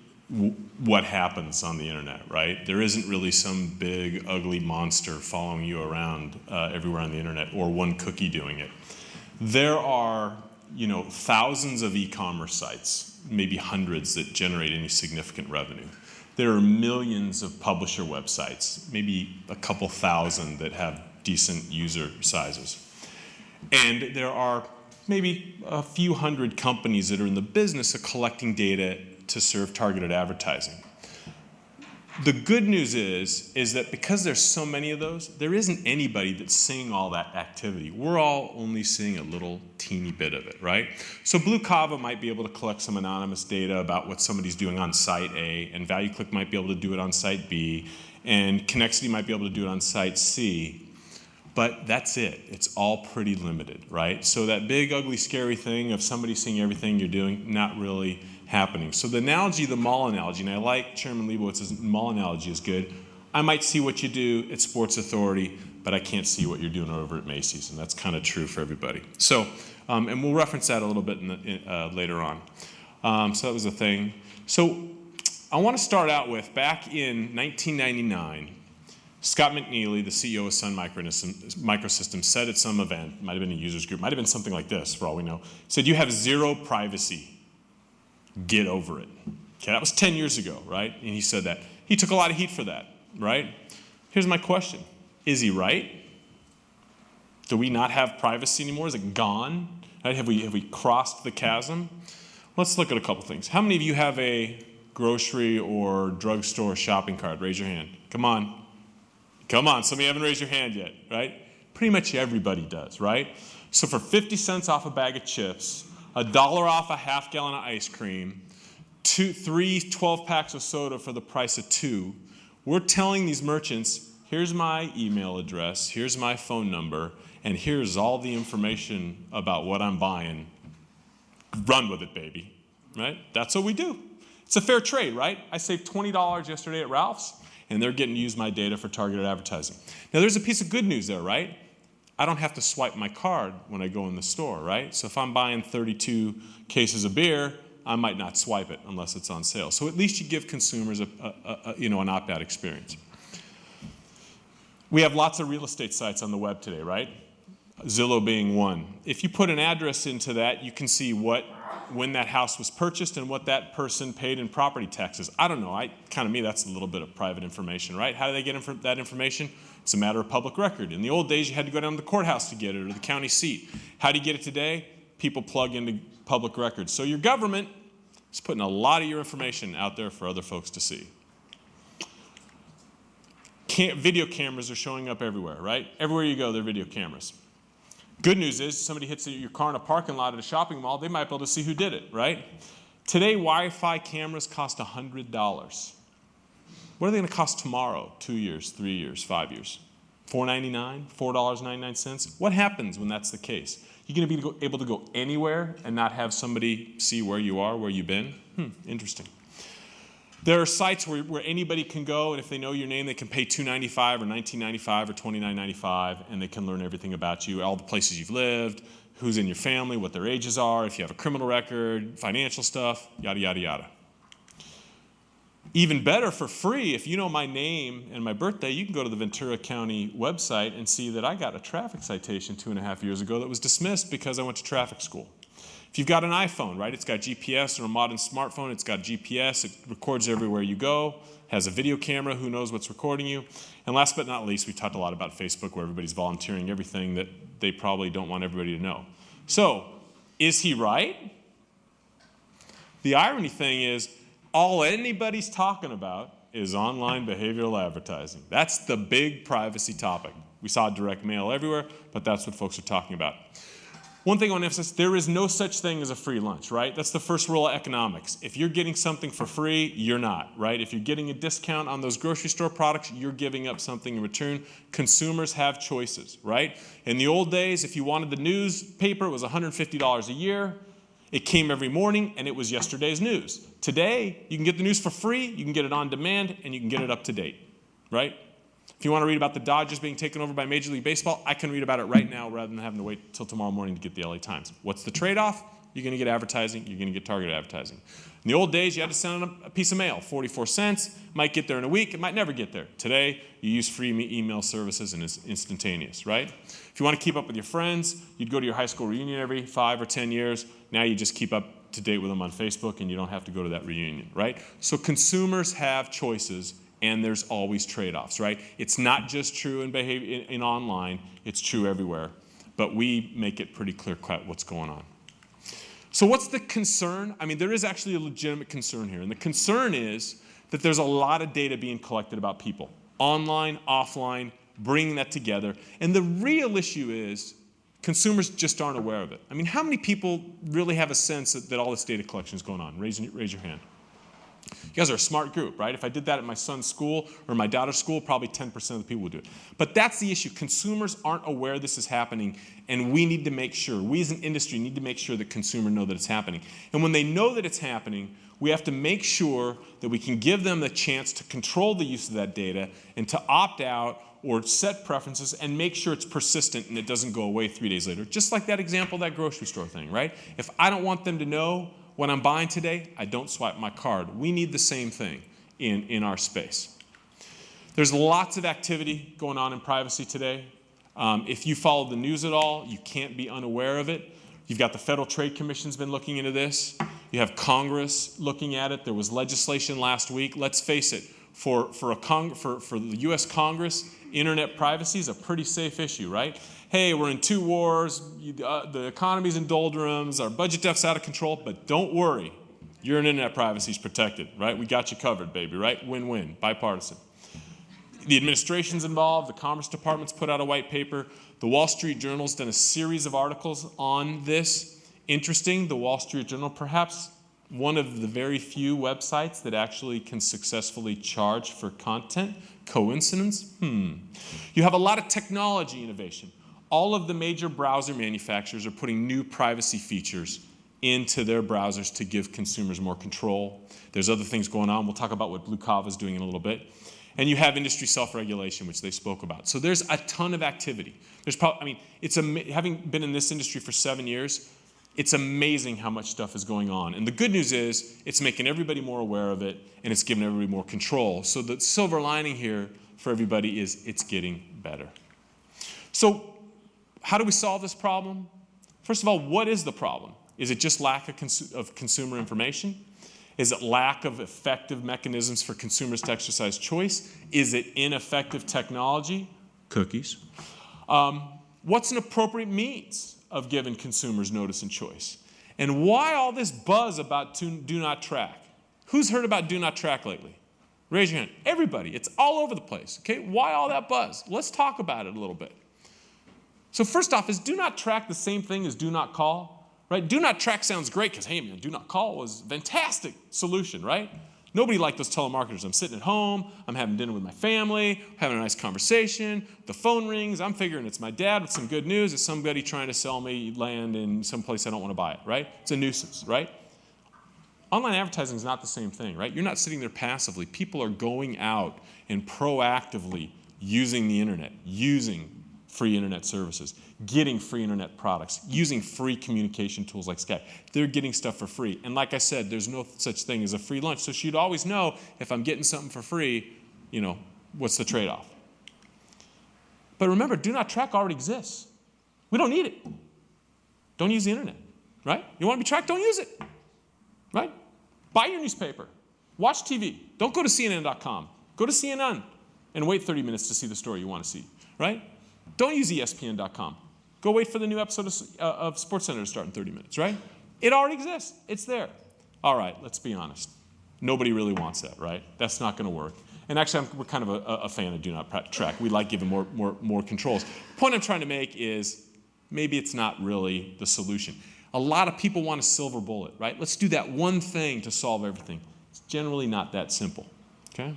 what happens on the internet, right? There isn't really some big, ugly monster following you around everywhere on the internet, or one cookie doing it. There are, you know, thousands of e-commerce sites, maybe hundreds, that generate any significant revenue. There are millions of publisher websites, maybe a couple thousand that have decent user sizes. And there are maybe a few hundred companies that are in the business of collecting data to serve targeted advertising. The good news is that because there's so many of those, there isn't anybody that's seeing all that activity. We're all only seeing a little teeny bit of it, right? So Blue Cava might be able to collect some anonymous data about what somebody's doing on site A, and ValueClick might be able to do it on site B, and Connexity might be able to do it on site C. But that's it. It's all pretty limited, right? So that big, ugly, scary thing of somebody seeing everything you're doing, not really happening. So the analogy, the mall analogy, and I like Chairman Leibowitz's mall analogy is good. I might see what you do at Sports Authority, but I can't see what you're doing over at Macy's, and that's kind of true for everybody. So, and we'll reference that a little bit later on. So that was the thing. So I want to start out with, back in 1999, Scott McNealy, the CEO of Sun Microsystems, said at some event, might have been a users group, might have been something like this, for all we know, said, "You have zero privacy. Get over it." Okay, that was 10 years ago, right? And he said that. He took a lot of heat for that, right? Here's my question. Is he right? Do we not have privacy anymore? Is it gone? Right? Have we crossed the chasm? Let's look at a couple things. How many of you have a grocery or drugstore shopping cart? Raise your hand. Come on. Come on, some of you haven't raised your hand yet, right? Pretty much everybody does, right? So for 50 cents off a bag of chips, $1 off a half gallon of ice cream, 3 12-packs of soda for the price of 2, we're telling these merchants, here's my email address, here's my phone number, and here's all the information about what I'm buying. Run with it, baby, right? That's what we do. It's a fair trade, right? I saved $20 yesterday at Ralph's, and they're getting to use my data for targeted advertising. Now, there's a piece of good news there, right? I don't have to swipe my card when I go in the store, right? So if I'm buying 32 cases of beer, I might not swipe it unless it's on sale. So at least you give consumers an opt-out experience. We have lots of real estate sites on the web today, right? Zillow being one. If you put an address into that, you can see when that house was purchased and what that person paid in property taxes. I don't know. That's a little bit of private information, right? How do they get that information? It's a matter of public record. In the old days, you had to go down to the courthouse to get it, or the county seat. How do you get it today? People plug into public records. So your government is putting a lot of your information out there for other folks to see. Video cameras are showing up everywhere, right? Everywhere you go, there are video cameras. Good news is, somebody hits your car in a parking lot at a shopping mall, they might be able to see who did it, right? Today, Wi-Fi cameras cost $100. What are they going to cost tomorrow? 2 years, 3 years, 5 years? $4.99? $4.99? What happens when that's the case? You're going to be able to go anywhere and not have somebody see where you are, where you've been? Interesting. There are sites where anybody can go, and if they know your name, they can pay $2.95 or $19.95 or $29.95, and they can learn everything about you, all the places you've lived, who's in your family, what their ages are, if you have a criminal record, financial stuff, yada, yada, yada. Even better, for free, if you know my name and my birthday, you can go to the Ventura County website and see that I got a traffic citation 2.5 years ago that was dismissed because I went to traffic school. If you've got an iPhone, right, it's got GPS, or a modern smartphone, it's got GPS, it records everywhere you go, has a video camera, who knows what's recording you. And last but not least, we've talked a lot about Facebook, where everybody's volunteering everything that they probably don't want everybody to know. So, is he right? The irony thing is, all anybody's talking about is online behavioral advertising. That's the big privacy topic. We saw direct mail everywhere, but that's what folks are talking about. One thing I want to emphasize, there is no such thing as a free lunch, right? That's the first rule of economics. If you're getting something for free, you're not, right? If you're getting a discount on those grocery store products, you're giving up something in return. Consumers have choices, right? In the old days, if you wanted the newspaper, it was $150 a year. It came every morning, and it was yesterday's news. Today, you can get the news for free, you can get it on demand, and you can get it up to date, right? If you want to read about the Dodgers being taken over by Major League Baseball, I can read about it right now rather than having to wait till tomorrow morning to get the LA Times. What's the trade-off? You're going to get advertising. You're going to get targeted advertising. In the old days, you had to send a piece of mail, 44 cents. Might get there in a week. It might never get there. Today, you use free email services, and it's instantaneous, right? If you want to keep up with your friends, you'd go to your high school reunion every 5 or 10 years. Now you just keep up to date with them on Facebook, and you don't have to go to that reunion, right? So consumers have choices, and there's always trade-offs, right? It's not just true in online, it's true everywhere. But we make it pretty clear-cut what's going on. So what's the concern? I mean, there is actually a legitimate concern here. And the concern is that there's a lot of data being collected about people. Online, offline, bringing that together. And the real issue is consumers just aren't aware of it. I mean, how many people really have a sense that all this data collection is going on? Raise your hand. You guys are a smart group, right? If I did that at my son's school or my daughter's school, probably 10% of the people would do it. But that's the issue. Consumers aren't aware this is happening, and we need to make sure, we as an industry need to make sure that consumers know that it's happening. And when they know that it's happening, we have to make sure that we can give them the chance to control the use of that data and to opt out or set preferences and make sure it's persistent and it doesn't go away 3 days later. Just like that example, that grocery store thing, right? If I don't want them to know What I'm buying today, I don't swipe my card. We need the same thing in our space. There's lots of activity going on in privacy today. If you follow the news at all, you can't be unaware of it. You've got the Federal Trade Commission's been looking into this. You have Congress looking at it. There was legislation last week. Let's face it, for the U.S. Congress, internet privacy is a pretty safe issue, right? Hey, we're in 2 wars, the economy's in doldrums, our budget deficit's out of control, but don't worry, your internet privacy is protected, right? We got you covered, baby, right? Win-win, bipartisan. The administration's involved, the Commerce Department's put out a white paper, the Wall Street Journal's done a series of articles on this. Interesting, the Wall Street Journal, perhaps one of the very few websites that actually can successfully charge for content. Coincidence? You have a lot of technology innovation. All of the major browser manufacturers are putting new privacy features into their browsers to give consumers more control. There's other things going on. We'll talk about what Blue Cava is doing in a little bit. And you have industry self-regulation, which they spoke about. So there's a ton of activity. There's probably, having been in this industry for 7 years, it's amazing how much stuff is going on. And the good news is it's making everybody more aware of it, and it's giving everybody more control. So the silver lining here for everybody is it's getting better. So how do we solve this problem? First of all, what is the problem? Is it just lack of consumer information? Is it lack of effective mechanisms for consumers to exercise choice? Is it ineffective technology? Cookies. What's an appropriate means of giving consumers notice and choice? And why all this buzz about Do Not Track? Who's heard about Do Not Track lately? Raise your hand. Everybody. It's all over the place. Okay? Why all that buzz? Let's talk about it a little bit. So first off, is Do Not Track the same thing as Do Not Call? Right? Do Not Track sounds great because, hey man, Do Not Call was a fantastic solution, right? Nobody liked those telemarketers. I'm sitting at home, I'm having dinner with my family, having a nice conversation, the phone rings, I'm figuring it's my dad with some good news, it's somebody trying to sell me land in some place I don't want to buy it, right? It's a nuisance, right? Online advertising is not the same thing, right? You're not sitting there passively. People are going out and proactively using the internet, using free internet services, getting free internet products, using free communication tools like Skype. They're getting stuff for free. And like I said, there's no such thing as a free lunch. So you'd always know if I'm getting something for free, what's the trade-off? But remember, Do Not Track already exists. We don't need it. Don't use the internet, right? You want to be tracked? Don't use it, right? Buy your newspaper. Watch TV. Don't go to CNN.com. Go to CNN and wait 30 minutes to see the story you want to see, right? Don't use ESPN.com. Go wait for the new episode of SportsCenter to start in 30 minutes, right? It already exists. It's there. All right, let's be honest. Nobody really wants that, right? That's not going to work. And actually, we're kind of a fan of Do Not Track. We like giving more controls. The point I'm trying to make is maybe it's not really the solution. A lot of people want a silver bullet, right? Let's do that one thing to solve everything. It's generally not that simple, okay?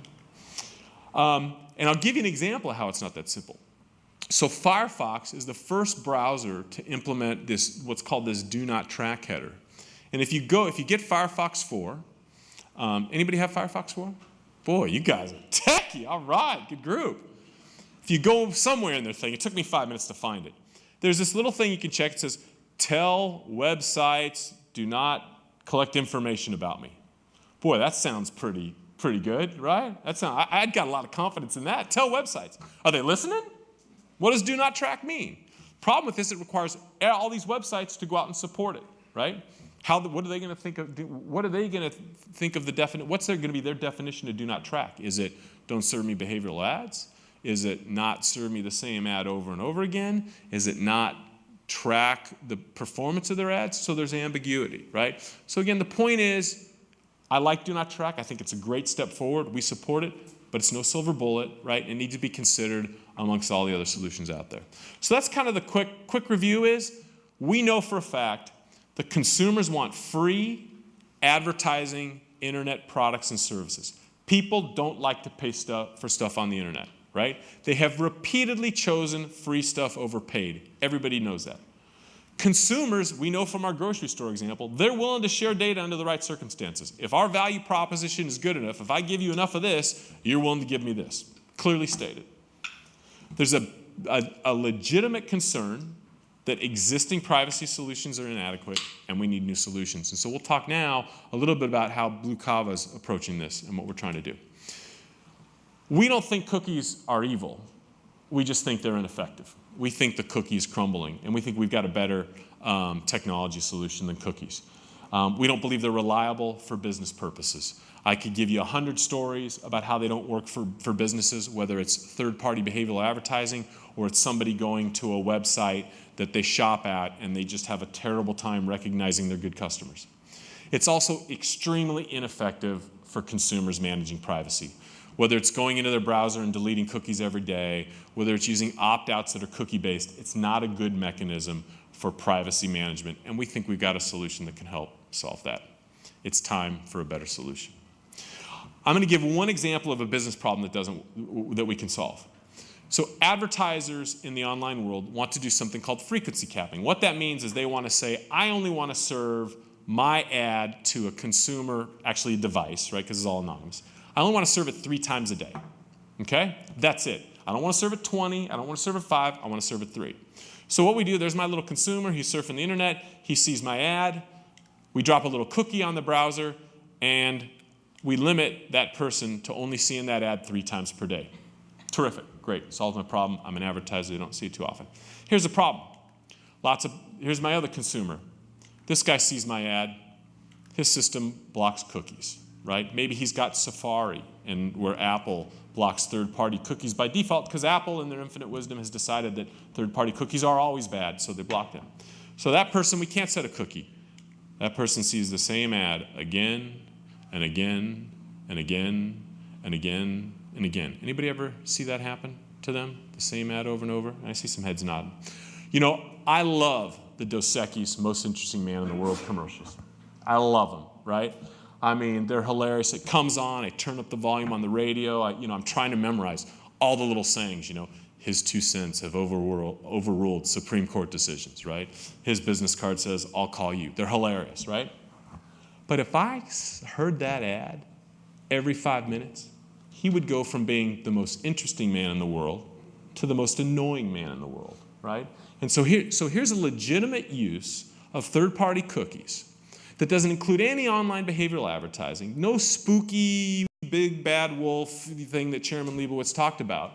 And I'll give you an example of how it's not that simple. So Firefox is the first browser to implement this, what's called this Do Not Track header. And if you get Firefox 4, anybody have Firefox 4? Boy, you guys are techie. All right, good group. If you go somewhere in their thing, it took me 5 minutes to find it. There's this little thing you can check. It says, tell websites do not collect information about me. Boy, that sounds pretty good, right? I'd got a lot of confidence in that. Tell websites. Are they listening? What does Do Not Track mean? Problem with this, it requires all these websites to go out and support it, right? What are they going to think of? What's going to be their definition of Do Not Track? Is it don't serve me behavioral ads? Is it not serve me the same ad over and over again? Is it not track the performance of their ads? So there's ambiguity, right? So again, the point is, I like Do Not Track. I think it's a great step forward. We support it, but it's no silver bullet, right? It needs to be considered amongst all the other solutions out there. So that's kind of the quick review is, we know for a fact that consumers want free advertising internet products and services. People don't like to pay for stuff on the internet, right? They have repeatedly chosen free stuff over paid. Everybody knows that. Consumers, we know from our grocery store example, they're willing to share data under the right circumstances. If our value proposition is good enough, if I give you enough of this, you're willing to give me this. Clearly stated. There's a legitimate concern that existing privacy solutions are inadequate and we need new solutions. And so we'll talk now a little bit about how Blue Cava is approaching this and what we're trying to do. We don't think cookies are evil. We just think they're ineffective. We think the cookie is crumbling, and we think we've got a better technology solution than cookies. We don't believe they're reliable for business purposes. I could give you 100 stories about how they don't work for businesses, whether it's third-party behavioral advertising or it's somebody going to a website that they shop at and they just have a terrible time recognizing their good customers. It's also extremely ineffective for consumers managing privacy. Whether it's going into their browser and deleting cookies every day, whether it's using opt-outs that are cookie-based, it's not a good mechanism for privacy management, and we think we've got a solution that can help solve that. It's time for a better solution. I'm going to give one example of a business problem that we can solve. So advertisers in the online world want to do something called frequency capping. What that means is they want to say, I only want to serve my ad to a consumer, actually a device, right, because it's all anonymous. I only want to serve it 3 times a day, okay? That's it. I don't want to serve it 20, I don't want to serve it 5, I want to serve it 3. So what we do, there's my little consumer, he's surfing the internet, he sees my ad, we drop a little cookie on the browser, and we limit that person to only seeing that ad 3 times per day. Terrific, great, solves my problem. I'm an advertiser, I don't see it too often. Here's the problem. Here's my other consumer. This guy sees my ad, his system blocks cookies, right? Maybe he's got Safari, and where Apple blocks third-party cookies by default, because Apple, in their infinite wisdom, has decided that third-party cookies are always bad, so they block them. So that person, we can't set a cookie. That person sees the same ad again and again and again and again and again. Anybody ever see that happen to them? The same ad over and over? I see some heads nodding. You know, I love the Dos Equis Most Interesting Man in the World commercials. I love them, right? I mean, they're hilarious. It comes on, I turn up the volume on the radio. I'm trying to memorize all the little sayings, his 2 cents have overruled Supreme Court decisions, right? His business card says, I'll call you. They're hilarious, right? But if I heard that ad every 5 minutes, he would go from being the most interesting man in the world to the most annoying man in the world, right? And so here's a legitimate use of third-party cookies that doesn't include any online behavioral advertising, no spooky big bad wolf thing that Chairman Leibowitz talked about,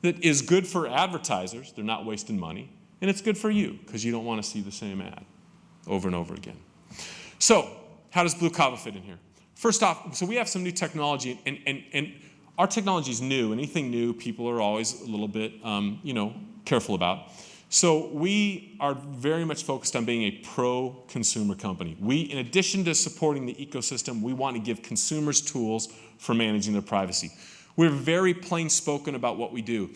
that is good for advertisers, they're not wasting money, and it's good for you because you don't want to see the same ad over and over again. So how does Blue Cava fit in here? First off, so we have some new technology, and our technology is new. Anything new, people are always a little bit careful about. So we are very much focused on being a pro-consumer company. We, in addition to supporting the ecosystem, we want to give consumers tools for managing their privacy. We're very plain-spoken about what we do.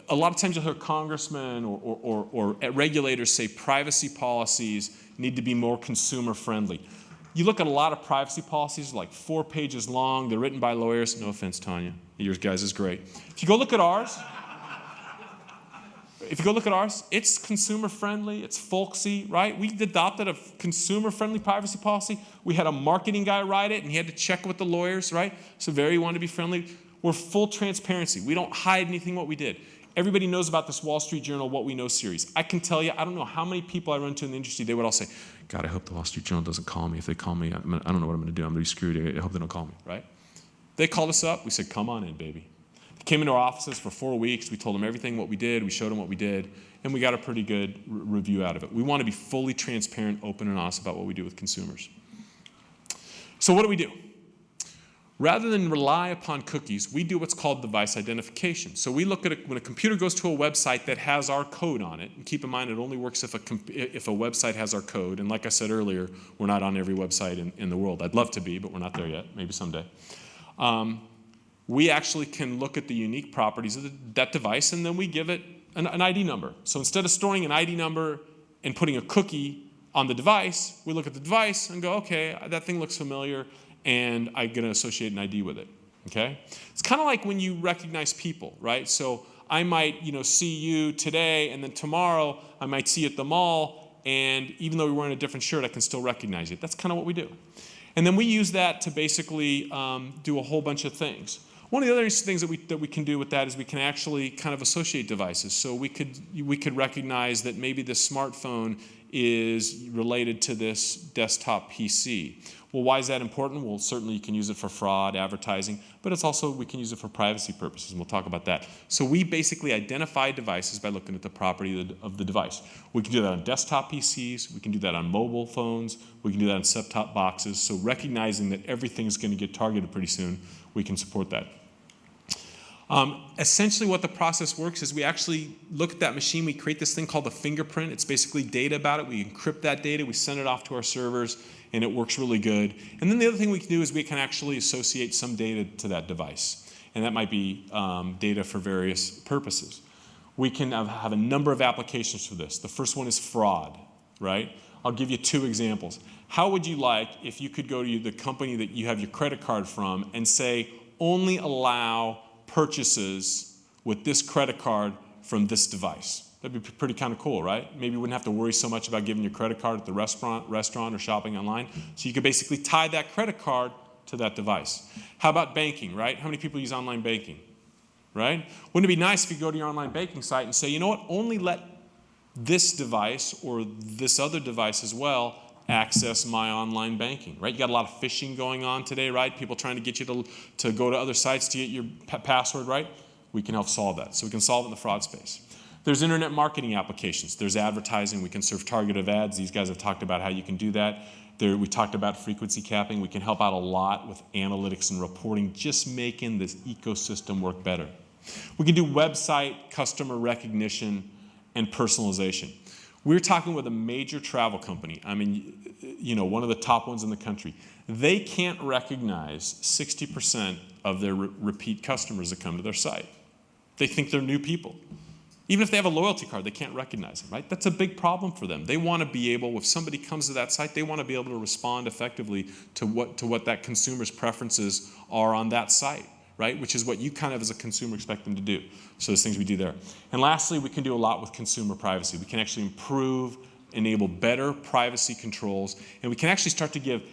A lot of times you'll hear congressmen or regulators say privacy policies need to be more consumer-friendly. You look at a lot of privacy policies, like 4 pages long, they're written by lawyers. No offense, Tanya, yours guys is great. If you go look at ours, it's consumer-friendly, it's folksy, right? We adopted a consumer-friendly privacy policy. We had a marketing guy write it, and he had to check with the lawyers, right? So very wanted to be friendly. We're full transparency. We don't hide anything what we did. Everybody knows about this Wall Street Journal What We Know series. I can tell you, I don't know how many people I run into in the industry, they would all say, God, I hope the Wall Street Journal doesn't call me. If they call me, I don't know what I'm going to do. I'm going to be screwed. I hope they don't call me, right? They called us up. We said, come on in, baby. They came into our offices for 4 weeks. We told them everything what we did. We showed them what we did. And we got a pretty good review out of it. We want to be fully transparent, open, and honest about what we do with consumers. So what do? Rather than rely upon cookies, we do what's called device identification. So we look at it when a computer goes to a website that has our code on it, and keep in mind it only works if a website has our code. And like I said earlier, we're not on every website in the world. I'd love to be, but we're not there yet. Maybe someday. We actually can look at the unique properties of that device, and then we give it an ID number. So instead of storing an ID number and putting a cookie on the device, we look at the device and go, okay, that thing looks familiar, and I'm going to associate an ID with it, okay? It's kind of like when you recognize people, right? So I might, see you today, and then tomorrow I might see you at the mall, and even though we're wearing a different shirt, I can still recognize you. That's kind of what we do. And then we use that to basically do a whole bunch of things. One of the other interesting things that we can do with that is we can actually kind of associate devices. So we could recognize that maybe this smartphone is related to this desktop PC. Well, why is that important? Well, certainly you can use it for fraud, advertising, but it's also, we can use it for privacy purposes, and we'll talk about that. So we basically identify devices by looking at the property of the device. We can do that on desktop PCs, we can do that on mobile phones, we can do that on set-top boxes. So recognizing that everything's going to get targeted pretty soon, we can support that. Essentially what the process works is we actually look at that machine, we create this thing called a fingerprint. It's basically data about it. We encrypt that data, we send it off to our servers, and it works really good. And then the other thing we can do is we can actually associate some data to that device. And that might be data for various purposes. We can have a number of applications for this. The first one is fraud, right? I'll give you 2 examples. How would you like if you could go to the company that you have your credit card from and say, only allow purchases with this credit card from this device? That'd be pretty kind of cool, right? Maybe you wouldn't have to worry so much about giving your credit card at the restaurant or shopping online. So you could basically tie that credit card to that device. How about banking, right? How many people use online banking, right? Wouldn't it be nice if you go to your online banking site and say, you know what, only let this device or this other device as well access my online banking, right? You got a lot of phishing going on today, right? People trying to get you to go to other sites to get your password right. We can help solve that. So we can solve it in the fraud space. There's internet marketing applications. There's advertising. We can serve targeted ads. These guys have talked about how you can do that. We talked about frequency capping. We can help out a lot with analytics and reporting, just making this ecosystem work better. We can do website customer recognition and personalization. We're talking with a major travel company. I mean, you know, one of the top ones in the country. They can't recognize 60% of their repeat customers that come to their site. They think they're new people. Even if they have a loyalty card, they can't recognize them, right? That's a big problem for them. They want to be able, if somebody comes to that site, they want to be able to respond effectively to what that consumer's preferences are on that site, right? Which is what you kind of as a consumer expect them to do. So there's things we do there. And lastly, we can do a lot with consumer privacy. We can actually improve, enable better privacy controls, and we can actually start to give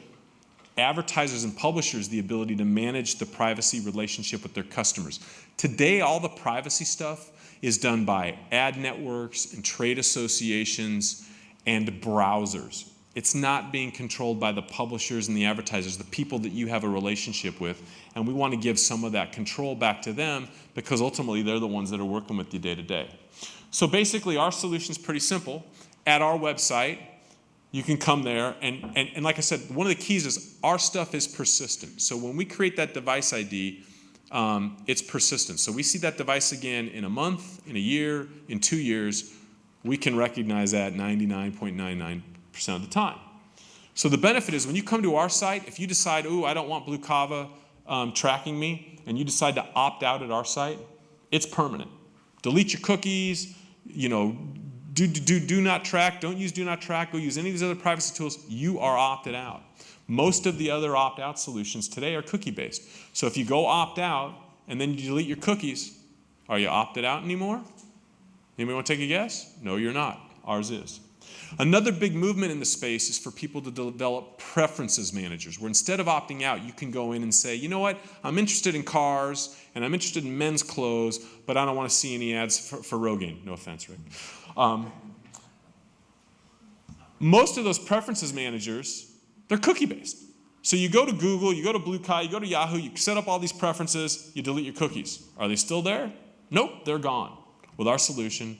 advertisers and publishers the ability to manage the privacy relationship with their customers. Today, all the privacy stuff is done by ad networks and trade associations and browsers. It's not being controlled by the publishers and the advertisers, the people that you have a relationship with, and we want to give some of that control back to them because ultimately they're the ones that are working with you day to day. So basically our solution is pretty simple. At our website, you can come there, and like I said, one of the keys is our stuff is persistent. So when we create that device ID, it's persistent. So we see that device again in a month, in a year, in 2 years, we can recognize that 99.99% of the time. So the benefit is when you come to our site, if you decide, ooh, I don't want Blue Cava tracking me, and you decide to opt out at our site, it's permanent. Delete your cookies, you know, do not track, don't use do not track, go use any of these other privacy tools, you are opted out. Most of the other opt-out solutions today are cookie-based. So if you go opt-out and then you delete your cookies, are you opted out anymore? Anybody want to take a guess? No, you're not. Ours is. Another big movement in the space is for people to develop preferences managers, where instead of opting out, you can go in and say, you know what, I'm interested in cars, and I'm interested in men's clothes, but I don't want to see any ads for Rogaine. No offense, Rick. Most of those preferences managers, they're cookie-based. So you go to Google, you go to Blue Cava, you go to Yahoo, you set up all these preferences, you delete your cookies. Are they still there? Nope, they're gone. With our solution,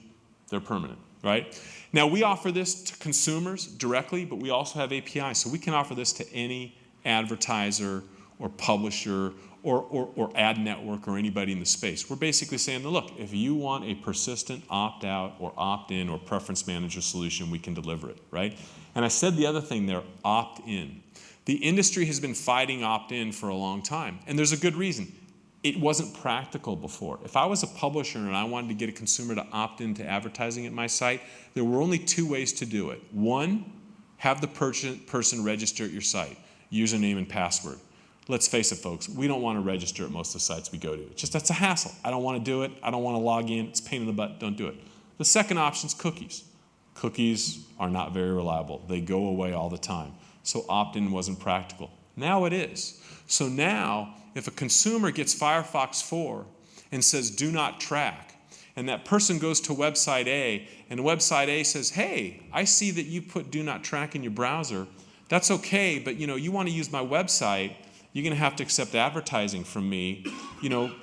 they're permanent, right? Now, we offer this to consumers directly, but we also have APIs. So we can offer this to any advertiser or publisher or ad network or anybody in the space. We're basically saying, look, if you want a persistent opt-out or opt-in or preference manager solution, we can deliver it, right? And I said the other thing there, opt-in. The industry has been fighting opt-in for a long time, and there's a good reason. It wasn't practical before. If I was a publisher and I wanted to get a consumer to opt into advertising at my site, there were only 2 ways to do it. One, have the person register at your site, username and password. Let's face it, folks, we don't want to register at most of the sites we go to. It's just, that's a hassle. I don't want to do it. I don't want to log in. It's a pain in the butt. Don't do it. The second option is cookies. Cookies are not very reliable. They go away all the time. So opt-in wasn't practical. Now it is. So now, if a consumer gets Firefox 4 and says, do not track, and that person goes to website A, and website A says, hey, I see that you put do not track in your browser. That's okay, but you want to use my website, you're going to have to accept advertising from me.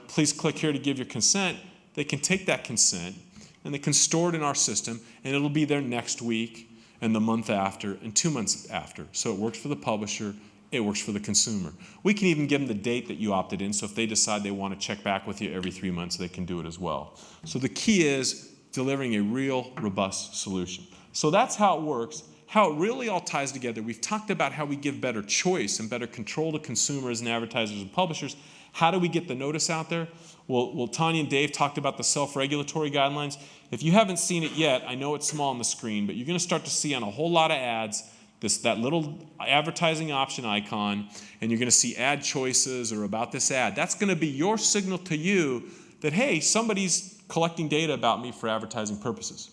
Please click here to give your consent. They can take that consent, and they can store it in our system, and it'll be there next week, and the month after, and 2 months after. So it works for the publisher, it works for the consumer. We can even give them the date that you opted in, so if they decide they want to check back with you every 3 months, they can do it as well. So the key is delivering a real, robust solution. So that's how it works. How it really all ties together, we've talked about how we give better choice and better control to consumers and advertisers and publishers. How do we get the notice out there? Well, Tanya and Dave talked about the self-regulatory guidelines. If you haven't seen it yet, I know it's small on the screen, but you're going to start to see on a whole lot of ads that little advertising option icon, and you're going to see ad choices or about this ad. That's going to be your signal to you that, hey, somebody's collecting data about me for advertising purposes.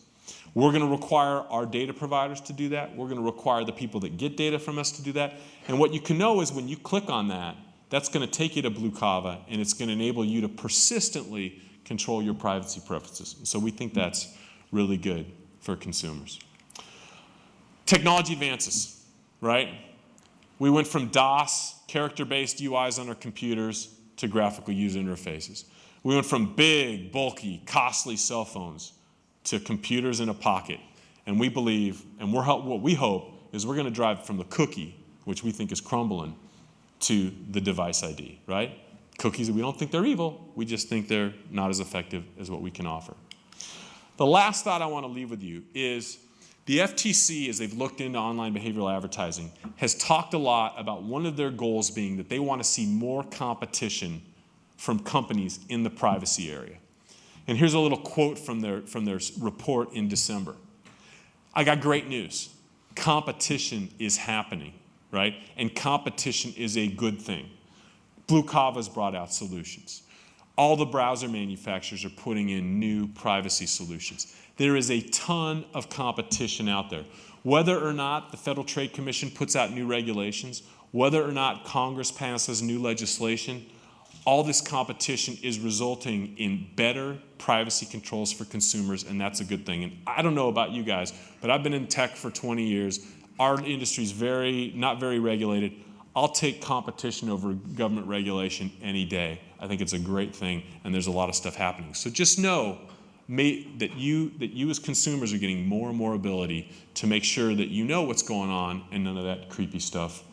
We're going to require our data providers to do that. We're going to require the people that get data from us to do that. And what you can know is when you click on that, that's going to take you to Blue Cava, and it's going to enable you to persistently control your privacy preferences. So we think that's really good for consumers. Technology advances, right? We went from DOS, character-based UIs on our computers, to graphical user interfaces. We went from big, bulky, costly cell phones to computers in a pocket. And we believe, and what we hope, is we're going to drive from the cookie, which we think is crumbling, to the device ID, right? Cookies, we don't think they're evil. We just think they're not as effective as what we can offer. The last thought I want to leave with you is the FTC, as they've looked into online behavioral advertising, has talked a lot about one of their goals being that they want to see more competition from companies in the privacy area. And here's a little quote from their report in December. I got great news. Competition is happening, right? And competition is a good thing. Blue Cava's brought out solutions. All the browser manufacturers are putting in new privacy solutions. There is a ton of competition out there. Whether or not the Federal Trade Commission puts out new regulations, whether or not Congress passes new legislation, all this competition is resulting in better privacy controls for consumers, and that's a good thing. And I don't know about you guys, but I've been in tech for 20 years. Our industry's not very regulated. I'll take competition over government regulation any day. I think it's a great thing, and there's a lot of stuff happening. So just know that you as consumers are getting more and more ability to make sure that you know what's going on and none of that creepy stuff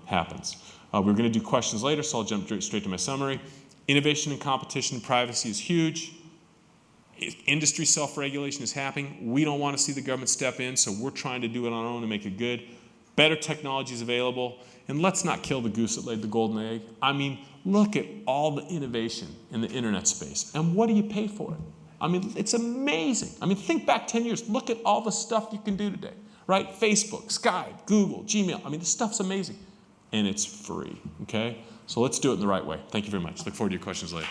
happens. We're going to do questions later, so I'll jump straight to my summary. Innovation and competition and privacy is huge. Industry self-regulation is happening. We don't want to see the government step in, so we're trying to do it on our own and make it good. Better technology is available, and let's not kill the goose that laid the golden egg. I mean, look at all the innovation in the internet space, and what do you pay for it? I mean, it's amazing. I mean, think back 10 years. Look at all the stuff you can do today, right? Facebook, Skype, Google, Gmail. I mean, this stuff's amazing, and it's free, okay? So let's do it in the right way. Thank you very much. Look forward to your questions later.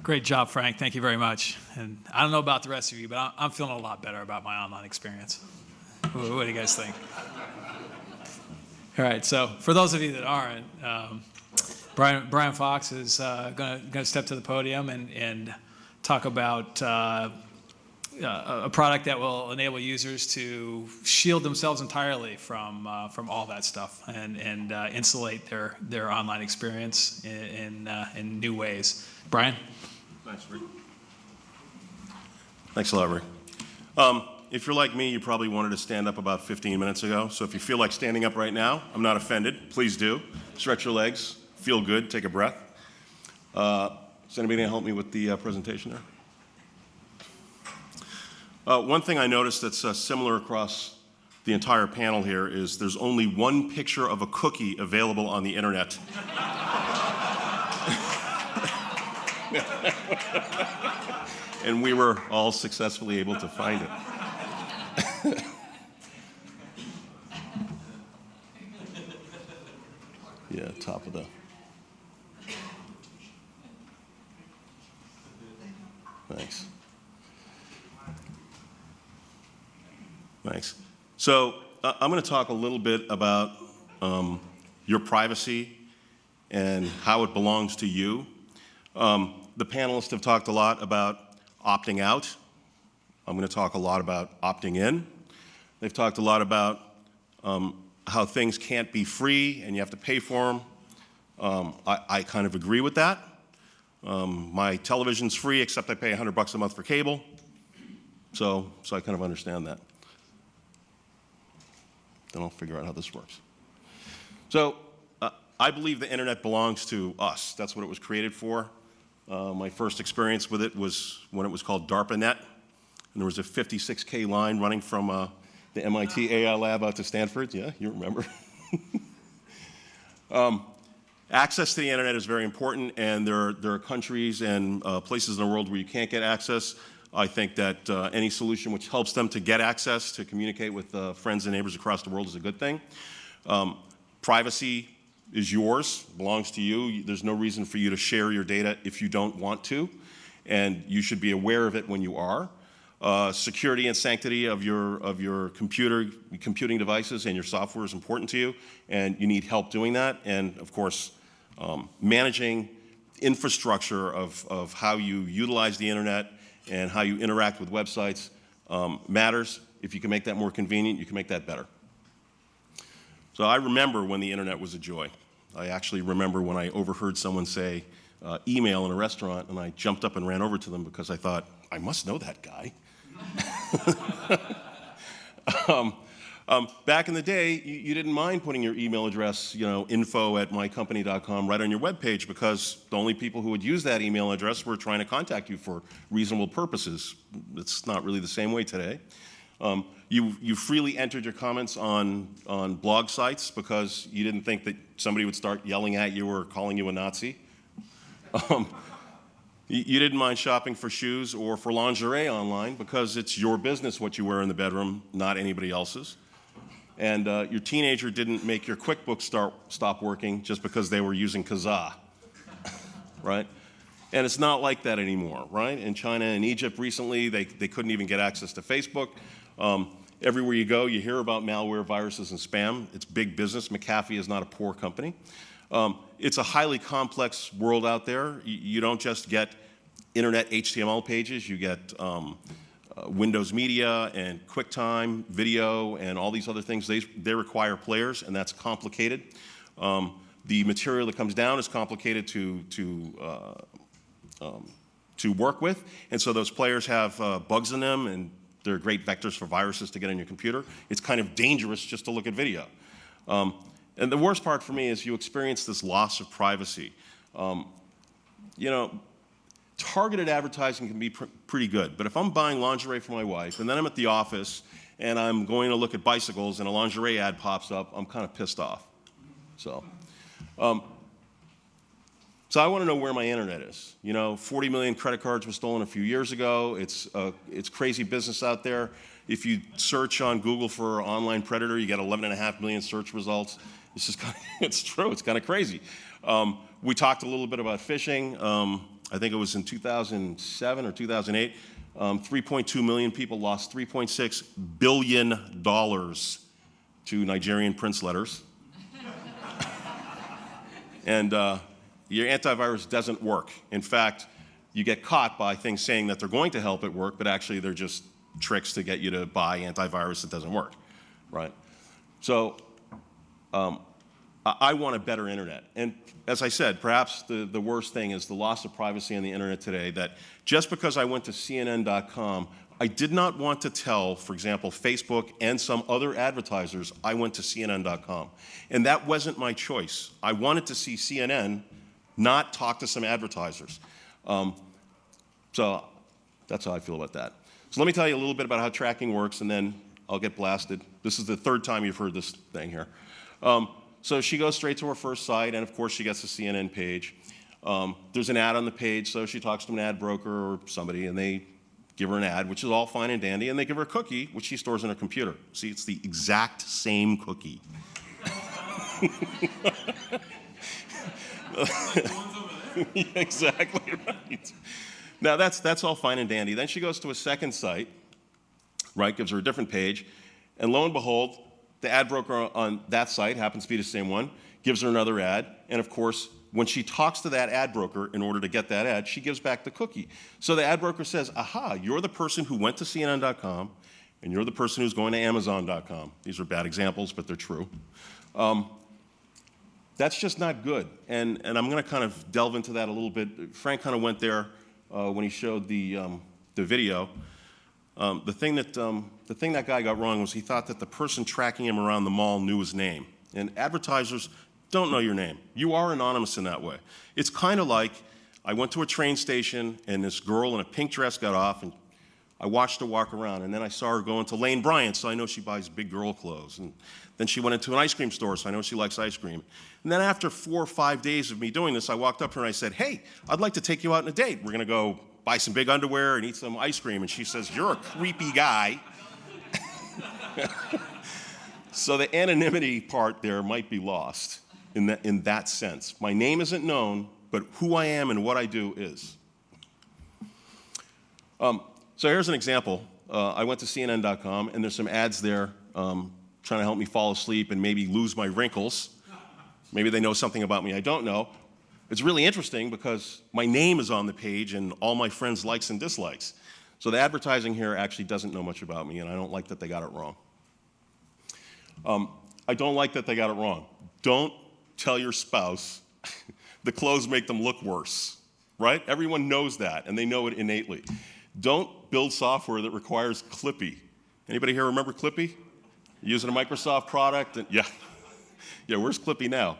Great job, Frank. Thank you very much. And I don't know about the rest of you, but I'm feeling a lot better about my online experience. What do you guys think? All right, so for those of you that aren't, Brian Fox is going to step to the podium and talk about a product that will enable users to shield themselves entirely from all that stuff and insulate their online experience in new ways. Brian? Thanks, Rick. Thanks a lot, Rick. If you're like me, you probably wanted to stand up about 15 minutes ago. So if you feel like standing up right now, I'm not offended. Please do. Stretch your legs. Feel good. Take a breath. Is anybody going to help me with the presentation there? One thing I noticed that's similar across the entire panel here is there's only one picture of a cookie available on the internet. And we were all successfully able to find it. Yeah, top of the... Thanks. Thanks. So I'm going to talk a little bit about your privacy and how it belongs to you. The panelists have talked a lot about opting out. I'm going to talk a lot about opting in. They've talked a lot about how things can't be free and you have to pay for them. I kind of agree with that. My television's free, except I pay $100 a month for cable. So I kind of understand that. Then I'll figure out how this works. So I believe the internet belongs to us. That's what it was created for. My first experience with it was when it was called DARPANet, and there was a 56K line running from the MIT AI lab out to Stanford. Yeah, you remember. Access to the internet is very important, and there are countries and places in the world where you can't get access. I think that any solution which helps them to get access to communicate with friends and neighbors across the world is a good thing. Privacy is yours, belongs to you. There's no reason for you to share your data if you don't want to, and you should be aware of it when you are. Security and sanctity of your computing devices and your software is important to you, and you need help doing that. And of course, managing infrastructure of how you utilize the internet and how you interact with websites matters. If you can make that more convenient, you can make that better. So I remember when the internet was a joy. I actually remember when I overheard someone say email in a restaurant, and I jumped up and ran over to them because I thought, I must know that guy. Back in the day, you didn't mind putting your email address, info@mycompany.com right on your webpage, because the only people who would use that email address were trying to contact you for reasonable purposes. It's not really the same way today. You freely entered your comments on blog sites because you didn't think that somebody would start yelling at you or calling you a Nazi. You didn't mind shopping for shoes or for lingerie online because it's your business what you wear in the bedroom, not anybody else's. And your teenager didn't make your QuickBooks stop working just because they were using Kazaa, right? And it's not like that anymore, right? In China and Egypt recently, they couldn't even get access to Facebook. Everywhere you go, you hear about malware, viruses, and spam. It's big business. McAfee is not a poor company. It's a highly complex world out there. You don't just get internet HTML pages. You get Windows Media and QuickTime video and all these other things. They require players, and that's complicated. The material that comes down is complicated to work with, and so those players have bugs in them, and they're great vectors for viruses to get on your computer. It's kind of dangerous just to look at video. And the worst part for me is you experience this loss of privacy. Targeted advertising can be pretty good, but if I'm buying lingerie for my wife and then I'm at the office and I'm going to look at bicycles and a lingerie ad pops up, I'm kind of pissed off. So I want to know where my internet is. 40 million credit cards were stolen a few years ago. It's crazy business out there. If you search on Google for online predator, you get 11.5 million search results. It's just it's true. It's kind of crazy. We talked a little bit about phishing. I think it was in 2007 or 2008. 3.2 million people lost $3.6 billion to Nigerian prince letters. And your antivirus doesn't work. In fact, you get caught by things saying that they're going to help it work, but actually they're just tricks to get you to buy antivirus that doesn't work, right? So I want a better internet. And as I said, perhaps the worst thing is the loss of privacy on the internet today, that just because I went to CNN.com, I did not want to tell, for example, Facebook and some other advertisers I went to CNN.com. And that wasn't my choice. I wanted to see CNN, not talk to some advertisers. So that's how I feel about that. So let me tell you a little bit about how tracking works, and then I'll get blasted. This is the third time you've heard this thing here. So she goes straight to her first site, and of course she gets the CNN page. There's an ad on the page, so she talks to an ad broker or somebody, and they give her an ad, which is all fine and dandy, and they give her a cookie, which she stores in her computer. See, it's the exact same cookie. Exactly right. Now that's all fine and dandy. Then she goes to a second site, right? Gives her a different page, And lo and behold, the ad broker on that site happens to be the same one, gives her another ad, and of course, when she talks to that ad broker in order to get that ad, she gives back the cookie. So the ad broker says, aha, you're the person who went to CNN.com, and you're the person who's going to Amazon.com. These are bad examples, but they're true. That's just not good, and I'm going to kind of delve into that a little bit. Frank kind of went there when he showed the video. The thing that guy got wrong was he thought that the person tracking him around the mall knew his name, and advertisers don't know your name. You are anonymous in that way. It's kind of like I went to a train station and this girl in a pink dress got off, and I watched her walk around, and then I saw her go into Lane Bryant, so I know she buys big girl clothes. And then she went into an ice cream store, so I know she likes ice cream. And then after 4 or 5 days of me doing this, I walked up to her and I said, hey, I'd like to take you out on a date. We're going to go buy some big underwear and eat some ice cream. And she says, you're a creepy guy. So the anonymity part there might be lost in that sense. My name isn't known, but who I am and what I do is. So here's an example. I went to CNN.com, and there's some ads there trying to help me fall asleep and maybe lose my wrinkles. Maybe they know something about me I don't know. It's really interesting because my name is on the page and all my friends' likes and dislikes. So the advertising here actually doesn't know much about me, and I don't like that they got it wrong. I don't like that they got it wrong. Don't tell your spouse the clothes make them look worse, right? Everyone knows that, and they know it innately. Don't build software that requires Clippy. Anybody here remember Clippy? Using a Microsoft product? And yeah, where's Clippy now?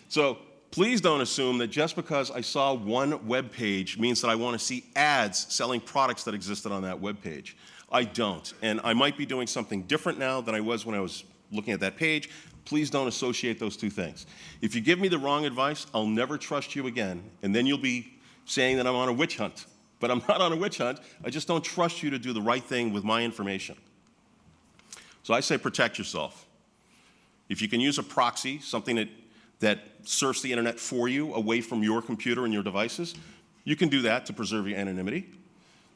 So please don't assume that just because I saw one web page means that I want to see ads selling products that existed on that web page. I don't, and I might be doing something different now than I was when I was looking at that page. Please don't associate those two things. If you give me the wrong advice, I'll never trust you again, and then you'll be saying that I'm on a witch hunt. But I'm not on a witch hunt. I just don't trust you to do the right thing with my information. So I say protect yourself. If you can use a proxy, something that surfs the internet for you away from your computer and your devices, you can do that to preserve your anonymity.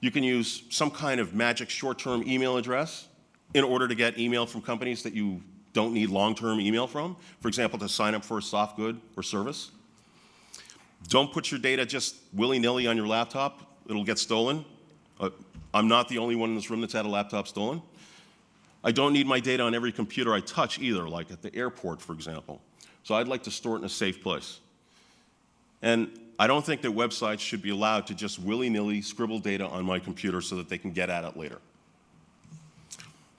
You can use some kind of magic short-term email address in order to get email from companies that you don't need long-term email from, for example, to sign up for a soft good or service. Don't put your data just willy-nilly on your laptop. It'll get stolen. I'm not the only one in this room that's had a laptop stolen. I don't need my data on every computer I touch either, like at the airport, for example. So I'd like to store it in a safe place. And I don't think that websites should be allowed to just willy-nilly scribble data on my computer so that they can get at it later.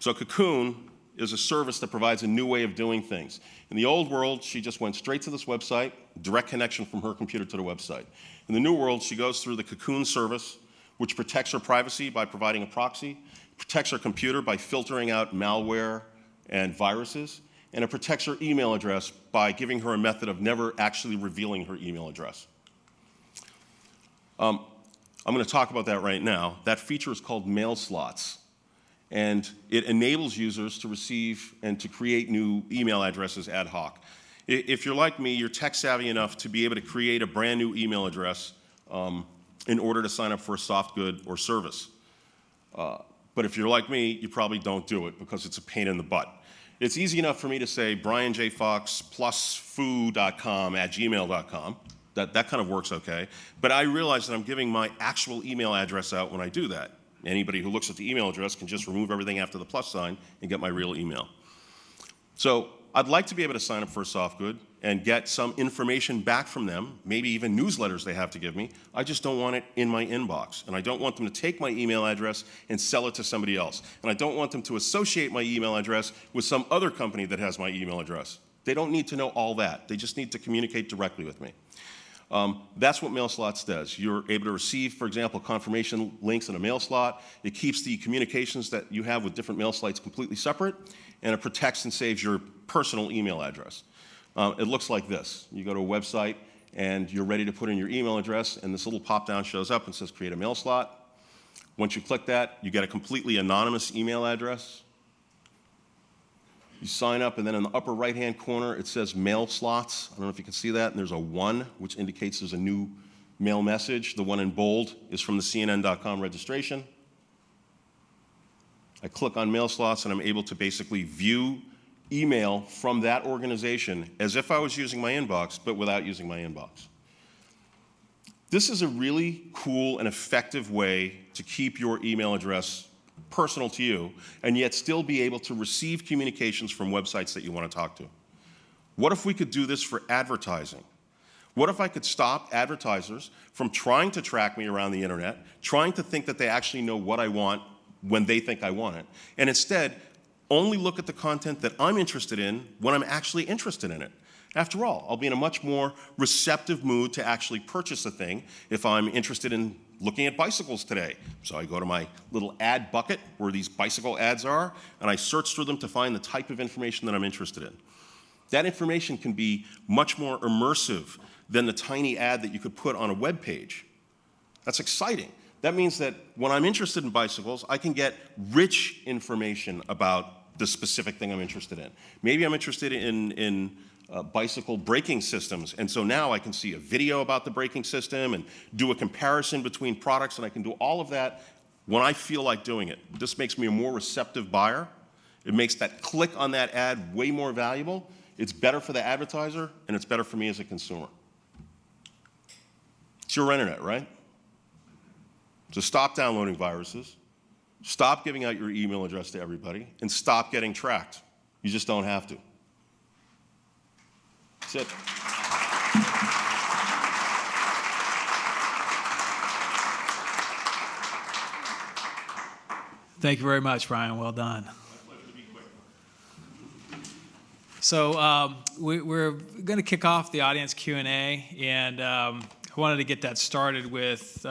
So Cocoon is a service that provides a new way of doing things. In the old world, she just went straight to this website, direct connection from her computer to the website. In the new world, she goes through the Cocoon service, which protects her privacy by providing a proxy, protects her computer by filtering out malware and viruses, and it protects her email address by giving her a method of never actually revealing her email address. I'm going to talk about that right now. That feature is called mail slots, and it enables users to receive and to create new email addresses ad hoc. If you're like me, you're tech savvy enough to be able to create a brand new email address in order to sign up for a soft good or service. But if you're like me, you probably don't do it because it's a pain in the butt. It's easy enough for me to say brianjfox+foo.com@gmail.com. That kind of works okay. But I realize that I'm giving my actual email address out when I do that. Anybody who looks at the email address can just remove everything after the plus sign and get my real email. So I'd like to be able to sign up for a soft good and get some information back from them, maybe even newsletters they have to give me. I just don't want it in my inbox. And I don't want them to take my email address and sell it to somebody else. And I don't want them to associate my email address with some other company that has my email address. They don't need to know all that. They just need to communicate directly with me. That's what mail slots does. You're able to receive, for example, confirmation links in a mail slot. It keeps the communications that you have with different mail slots completely separate, and it protects and saves your personal email address. It looks like this. You go to a website, and you're ready to put in your email address, and this little pop-down shows up and says create a mail slot. Once you click that, you get a completely anonymous email address. You sign up, and then in the upper right-hand corner, it says mail slots. I don't know if you can see that. And there's a 1, which indicates there's a new mail message. The one in bold is from the CNN.com registration. I click on mail slots, and I'm able to basically view email from that organization as if I was using my inbox, but without using my inbox. This is a really cool and effective way to keep your email address personal to you, and yet still be able to receive communications from websites that you want to talk to. What if we could do this for advertising? What if I could stop advertisers from trying to track me around the internet, trying to think that they actually know what I want when they think I want it, and instead only look at the content that I'm interested in when I'm actually interested in it? After all, I'll be in a much more receptive mood to actually purchase a thing if I'm interested in looking at bicycles today. So I go to my little ad bucket where these bicycle ads are, and I search through them to find the type of information that I'm interested in. That information can be much more immersive than the tiny ad that you could put on a web page. That's exciting. That means that when I'm interested in bicycles, I can get rich information about the specific thing I'm interested in. Maybe I'm interested in bicycle braking systems, and so now I can see a video about the braking system and do a comparison between products, and I can do all of that when I feel like doing it. This makes me a more receptive buyer. It makes that click on that ad way more valuable. It's better for the advertiser, and it's better for me as a consumer. It's your internet, right? So stop downloading viruses, stop giving out your email address to everybody, and stop getting tracked. You just don't have to. That's it. Thank you very much, Brian. Well done. So we're going to kick off the audience Q&A, and I wanted to get that started with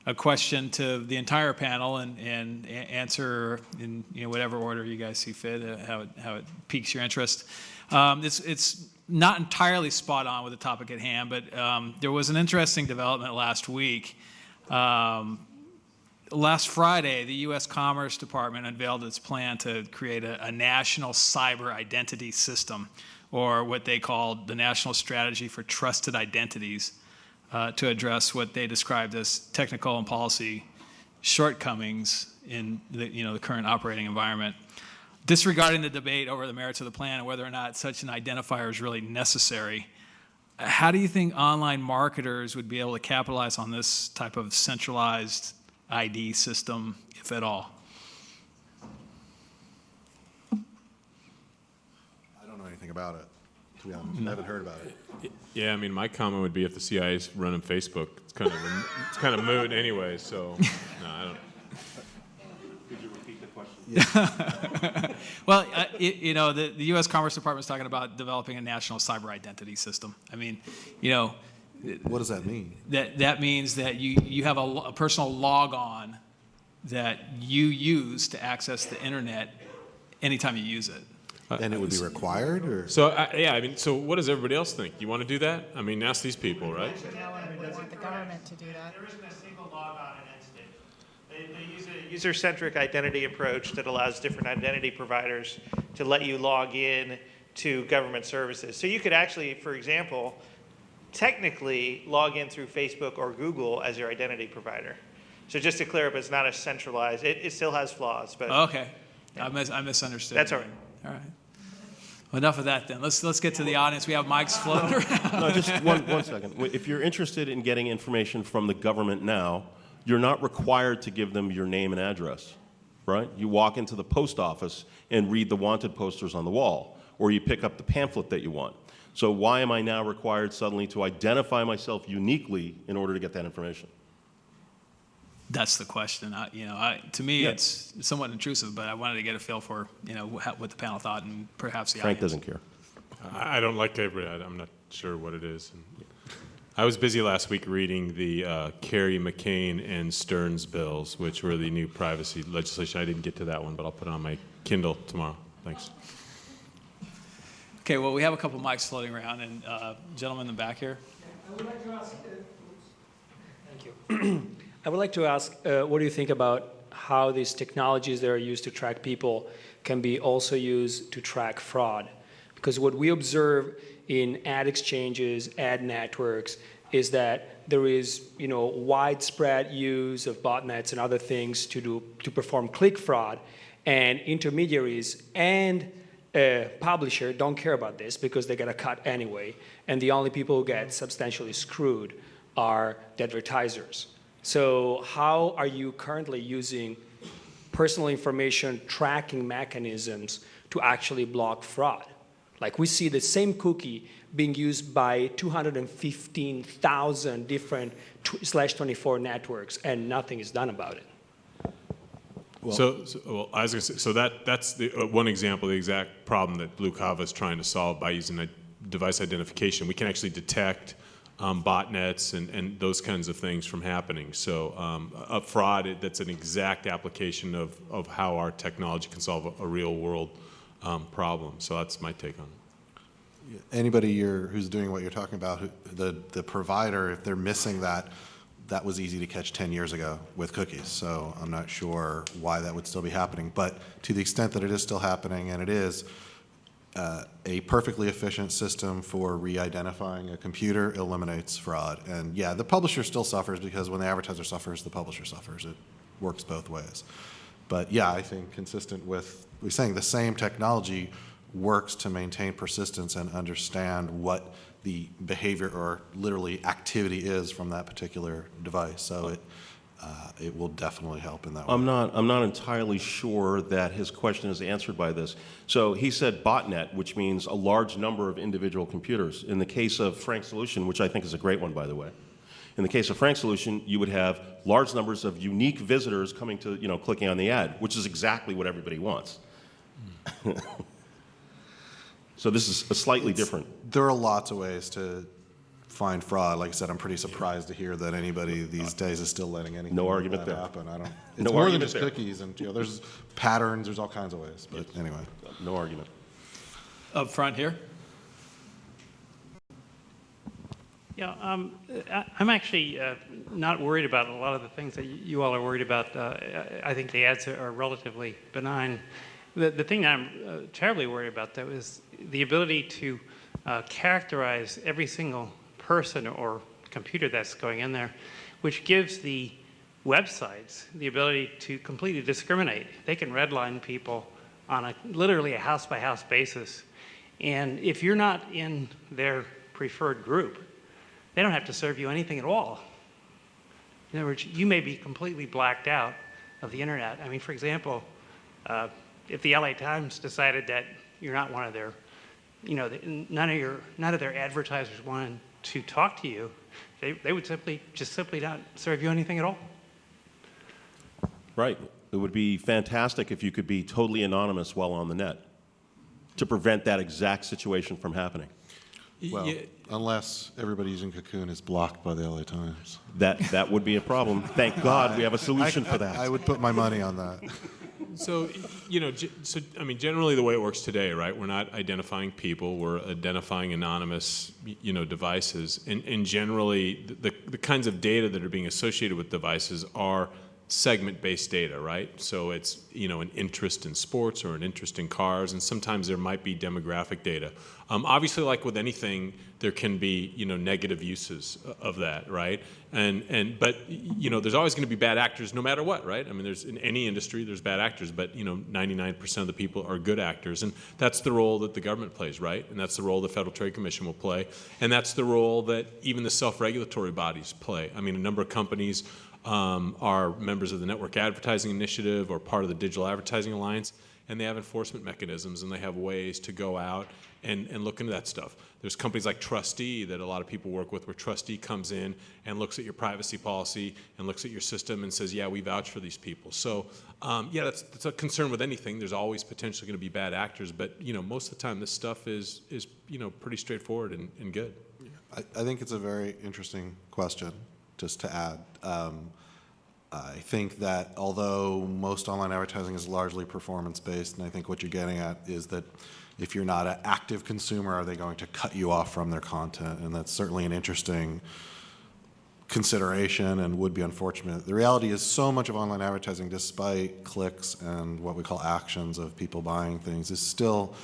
a question to the entire panel and answer in whatever order you guys see fit, how it piques your interest. It's not entirely spot on with the topic at hand, but there was an interesting development last week. Last Friday, the U.S. Commerce Department unveiled its plan to create a national cyber identity system, or what they called the National Strategy for Trusted Identities, to address what they described as technical and policy shortcomings in the current operating environment. Disregarding the debate over the merits of the plan and whether or not such an identifier is really necessary, how do you think online marketers would be able to capitalize on this type of centralized ID system, if at all? I don't know anything about it, to be honest. I haven't heard about it. Yeah, I mean, my comment would be if the CIA is running Facebook, it's kind of moot anyway. So, no, I don't. Could you repeat the question? Yeah. Well, the U.S. Commerce Department is talking about developing a national cyber identity system. I mean, what does that mean? That means that you have a personal log on that you use to access the internet anytime you use it. And it would be required, or? So yeah, I mean, so what does everybody else think? You want to do that? I mean, ask these people, right? No one would want the government to do that. There isn't a single log on an entity. They use a user-centric identity approach that allows different identity providers to let you log in to government services. So you could actually, for example, technically log in through Facebook or Google as your identity provider. So just to clear up, it's not a centralized, it still has flaws, but. Okay, yeah. I misunderstood. That's all right. All right. Well, enough of that then. Let's get to the audience. We have mics floating around. No, just one second. If you're interested in getting information from the government now, you're not required to give them your name and address, right? You walk into the post office and read the wanted posters on the wall, or you pick up the pamphlet that you want. So why am I now required suddenly to identify myself uniquely in order to get that information? That's the question. To me, it's somewhat intrusive, but I wanted to get a feel for what the panel thought and perhaps the Frank audience. doesn't care. I don't like everybody. I'm not sure what it is. I was busy last week reading the Kerry, McCain, and Stearns bills, which were the new privacy legislation. I didn't get to that one, but I'll put it on my Kindle tomorrow. Thanks. Okay, well, we have a couple mics floating around, and gentleman in the back here. I would like to ask. Thank you. I would like to ask, what do you think about how these technologies that are used to track people can be also used to track fraud? Because what we observe in ad exchanges, ad networks, is that there is, widespread use of botnets and other things to perform click fraud, and intermediaries and publisher don't care about this because they get a cut anyway, and the only people who get substantially screwed are the advertisers. So how are you currently using personal information tracking mechanisms to actually block fraud? Like, we see the same cookie being used by 215,000 different /24 networks, and nothing is done about it. Well, I was going to say, that's the one example of the exact problem that Blue Cava is trying to solve by using device identification. We can actually detect botnets and those kinds of things from happening. So a fraud, that's an exact application of how our technology can solve a real world problem. So that's my take on it. Anybody who's doing what you're talking about, the provider, if they're missing that was easy to catch 10 years ago with cookies. So I'm not sure why that would still be happening. But to the extent that it is still happening, and it is, a perfectly efficient system for re-identifying a computer eliminates fraud. And yeah, the publisher still suffers, because when the advertiser suffers, the publisher suffers. It works both ways. But yeah, I think consistent with we're saying the same technology works to maintain persistence and understand what the behavior or literally activity is from that particular device. So it will definitely help in that way. I'm not entirely sure that his question is answered by this. So he said botnet, which means a large number of individual computers. In the case of Frank's solution, which I think is a great one, by the way, in the case of Frank's solution, you would have large numbers of unique visitors coming to, clicking on the ad, which is exactly what everybody wants. So this is a slightly different. There are lots of ways to find fraud. Like I said, I'm pretty surprised to hear that anybody these days is still letting anything like that happen. It's more than just cookies, and there's patterns. There's all kinds of ways. But anyway, no argument. Up front here. Yeah, I'm actually not worried about a lot of the things that you all are worried about. I think the ads are relatively benign. The thing that I'm terribly worried about, though, is the ability to characterize every single person or computer that's going in there, which gives the websites the ability to completely discriminate. They can redline people on literally a house-by-house basis. And if you're not in their preferred group, they don't have to serve you anything at all. In other words, you may be completely blacked out of the internet. I mean, for example, if the LA Times decided that you're not one of their, none of their advertisers wanted to talk to you, they would simply not serve you anything at all. Right. It would be fantastic if you could be totally anonymous while on the net to prevent that exact situation from happening. Well, unless everybody using Cocoon is blocked by the LA Times. That would be a problem. Thank God we have a solution for that. I would put my money on that. So, I mean, generally the way it works today, right? We're not identifying people. We're identifying anonymous, devices. And generally, the kinds of data that are being associated with devices are segment-based data, right? So it's, an interest in sports or an interest in cars, and sometimes there might be demographic data. Obviously, like with anything, there can be, negative uses of that, right? But there's always going to be bad actors no matter what, right? I mean, in any industry, there's bad actors, but 99% of the people are good actors, and that's the role that the government plays, right? And that's the role the Federal Trade Commission will play, and that's the role that even the self-regulatory bodies play. I mean, a number of companies are members of the Network Advertising Initiative or part of the Digital Advertising Alliance, and they have enforcement mechanisms, and they have ways to go out and look into that stuff. There's companies like Trustee that a lot of people work with, where Trustee comes in and looks at your privacy policy and looks at your system and says, yeah, we vouch for these people. So yeah, that's a concern with anything. There's always potentially going to be bad actors, but most of the time this stuff is pretty straightforward and good. I think it's a very interesting question, just to add. I think that although most online advertising is largely performance-based, and I think what you're getting at is that if you're not an active consumer, are they going to cut you off from their content? And that's certainly an interesting consideration and would be unfortunate. The reality is so much of online advertising, despite clicks and what we call actions of people buying things, is still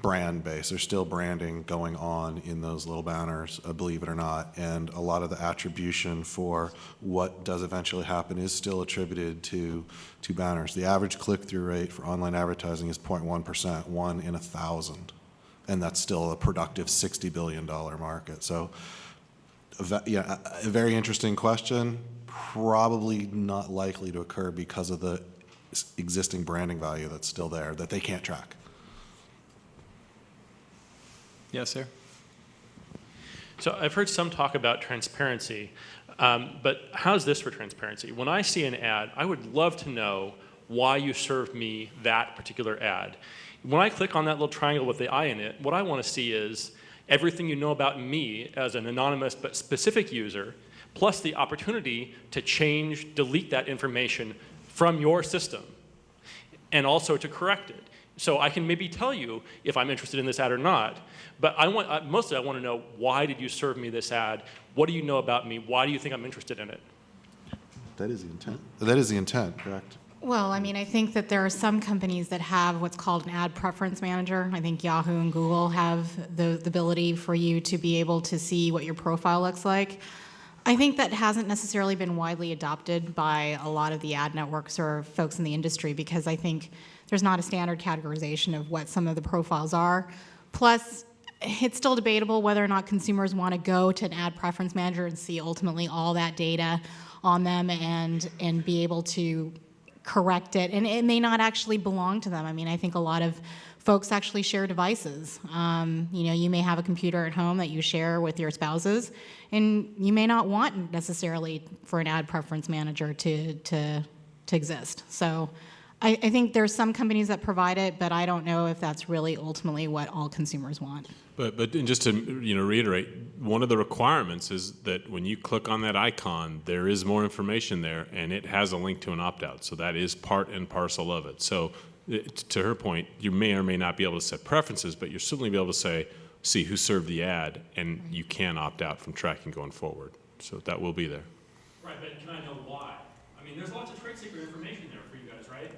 brand based. There's still branding going on in those little banners, believe it or not, and a lot of the attribution for what does eventually happen is still attributed to banners. The average click-through rate for online advertising is 0.1%, 1 in 1,000, and that's still a productive $60 billion market. So, yeah, a very interesting question. Probably not likely to occur because of the existing branding value that's still there that they can't track. Yes, sir. So I've heard some talk about transparency, but how's this for transparency? When I see an ad, I would love to know why you served me that particular ad. When I click on that little triangle with the eye in it, what I want to see is everything you know about me as an anonymous but specific user, plus the opportunity to change, delete that information from your system, and also to correct it. So I can maybe tell you if I'm interested in this ad or not, but mostly I want to know, why did you serve me this ad? What do you know about me? Why do you think I'm interested in it? That is the intent. That is the intent, correct? Well, I mean, I think that there are some companies that have what's called an ad preference manager. I think Yahoo and Google have the ability for you to be able to see what your profile looks like. I think that hasn't necessarily been widely adopted by a lot of the ad networks or folks in the industry, because I think there's not a standard categorization of what some of the profiles are. Plus, it's still debatable whether or not consumers want to go to an ad preference manager and see ultimately all that data on them and be able to correct it. And it may not actually belong to them. I mean, I think a lot of folks actually share devices. You know, you may have a computer at home that you share with your spouses, and you may not want necessarily for an ad preference manager to exist. So I think there's some companies that provide it, but I don't know if that's really ultimately what all consumers want. But just to reiterate, one of the requirements is that when you click on that icon, there is more information there, and it has a link to an opt-out. So that is part and parcel of it. So to her point, you may or may not be able to set preferences, but you'll certainly be able to see who served the ad, and you can opt out from tracking going forward. So that will be there. Right, but can I know why? I mean, there's lots of trade secret information there for you guys, right?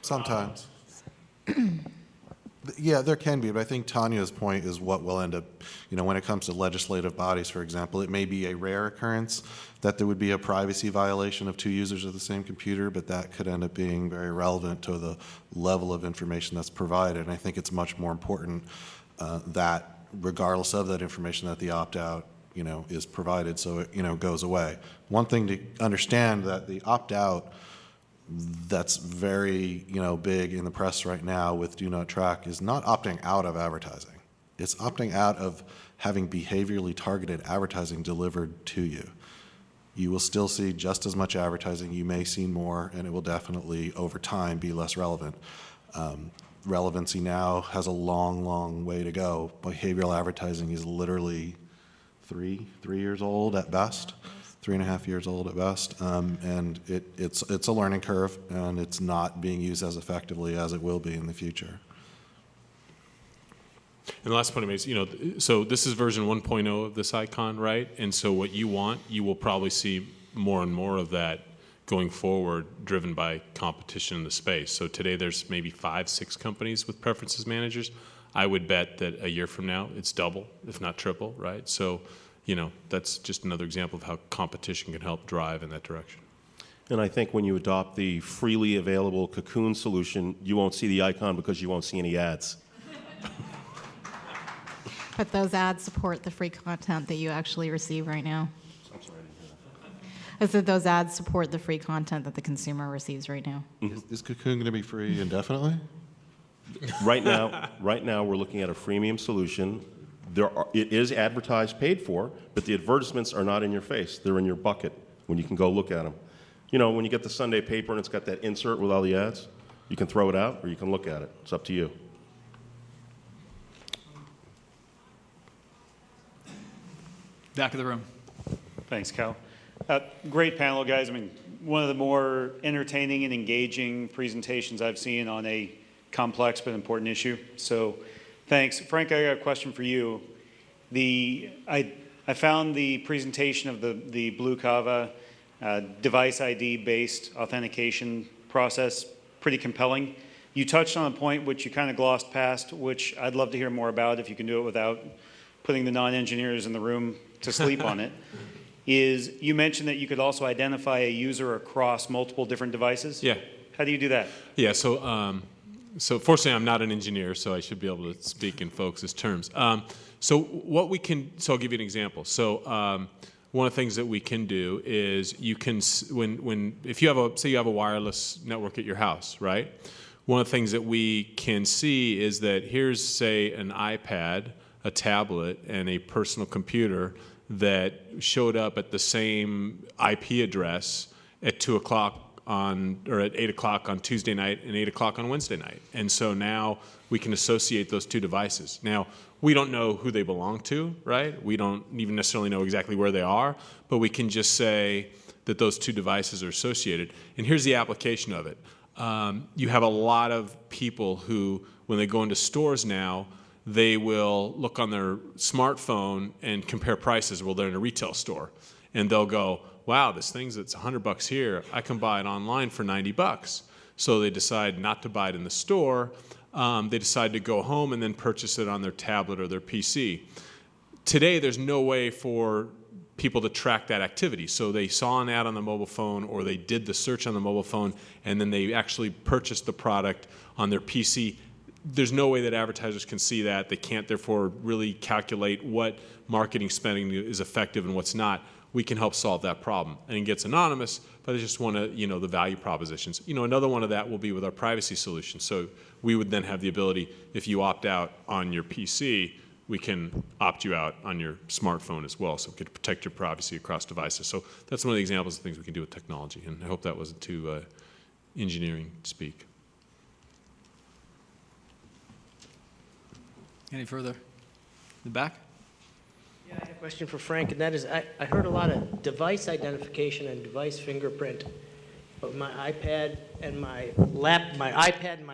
Sometimes. Yeah, there can be, but I think Tanya's point is what will end up, when it comes to legislative bodies, for example, it may be a rare occurrence that there would be a privacy violation of two users of the same computer, but that could end up being very relevant to the level of information that's provided. And I think it's much more important that regardless of that information that the opt-out, is provided, so it, goes away. One thing to understand that the opt-out that's very, big in the press right now with Do Not Track is not opting out of advertising. It's opting out of having behaviorally targeted advertising delivered to you. You will still see just as much advertising. You may see more, and it will definitely, over time, be less relevant. Relevancy now has a long, long way to go. Behavioral advertising is literally three years old at best. 3.5 years old at best, and it's a learning curve, and it's not being used as effectively as it will be in the future. And the last point I made is, so this is version 1.0 of this icon, right? And so what you want, you will probably see more and more of that going forward, driven by competition in the space. So today there's maybe 5-6 companies with preferences managers. I would bet that a year from now it's double, if not triple, right? So that's just another example of how competition can help drive in that direction. And I think when you adopt the freely available Cocoon solution, you won't see the icon because you won't see any ads. But those ads support the free content that you actually receive right now. I'm sorry, I didn't hear I that. said those ads support the free content that the consumer receives right now. Is Cocoon going to be free indefinitely? Right now, we're looking at a freemium solution. It is advertised, paid for, but the advertisements are not in your face. They're in your bucket when you can go look at them. When you get the Sunday paper and it's got that insert with all the ads, you can throw it out or you can look at it. It's up to you. Back of the room. Thanks, Cal. Great panel, guys. I mean, one of the more entertaining and engaging presentations I've seen on a complex but important issue. So thanks. Frank, I got a question for you. I found the presentation of the Blue Cava device ID-based authentication process pretty compelling. You touched on a point which you kind of glossed past, which I'd love to hear more about if you can do it without putting the non-engineers in the room to sleep on it, is you mentioned that you could also identify a user across multiple different devices. Yeah. How do you do that? Yeah, so fortunately I'm not an engineer, so I should be able to speak in folks' terms. So I'll give you an example. So one of the things that we can do is you can, if you have say you have a wireless network at your house, right? One of the things that we can see is that here's, say, an iPad, a tablet, and a personal computer that showed up at the same IP address at 2 o'clock or at 8 o'clock on Tuesday night and 8 o'clock on Wednesday night. And so now we can associate those two devices. Now, we don't know who they belong to, right? We don't even necessarily know exactly where they are, but we can just say that those two devices are associated. And here's the application of it. You have a lot of people who, when they go into stores now, they will look on their smartphone and compare prices while they're in a retail store. And they'll go, wow, this thing's that's $100 here, I can buy it online for $90. So they decide not to buy it in the store. They decide to go home and then purchase it on their tablet or their PC. Today, there's no way for people to track that activity. So they saw an ad on the mobile phone, or they did the search on the mobile phone, and then they actually purchased the product on their PC. There's no way that advertisers can see that. They can't, therefore, really calculate what marketing spending is effective and what's not. We can help solve that problem. And it gets anonymous, but I just want to, the value propositions. Another one of that will be with our privacy solution. So we would then have the ability, if you opt out on your PC, we can opt you out on your smartphone as well, so we could protect your privacy across devices. So that's one of the examples of things we can do with technology, and I hope that wasn't too engineering speak. Any further? In the back? Yeah, I have a question for Frank, and that is, I heard a lot of device identification and device fingerprint, but my iPad and my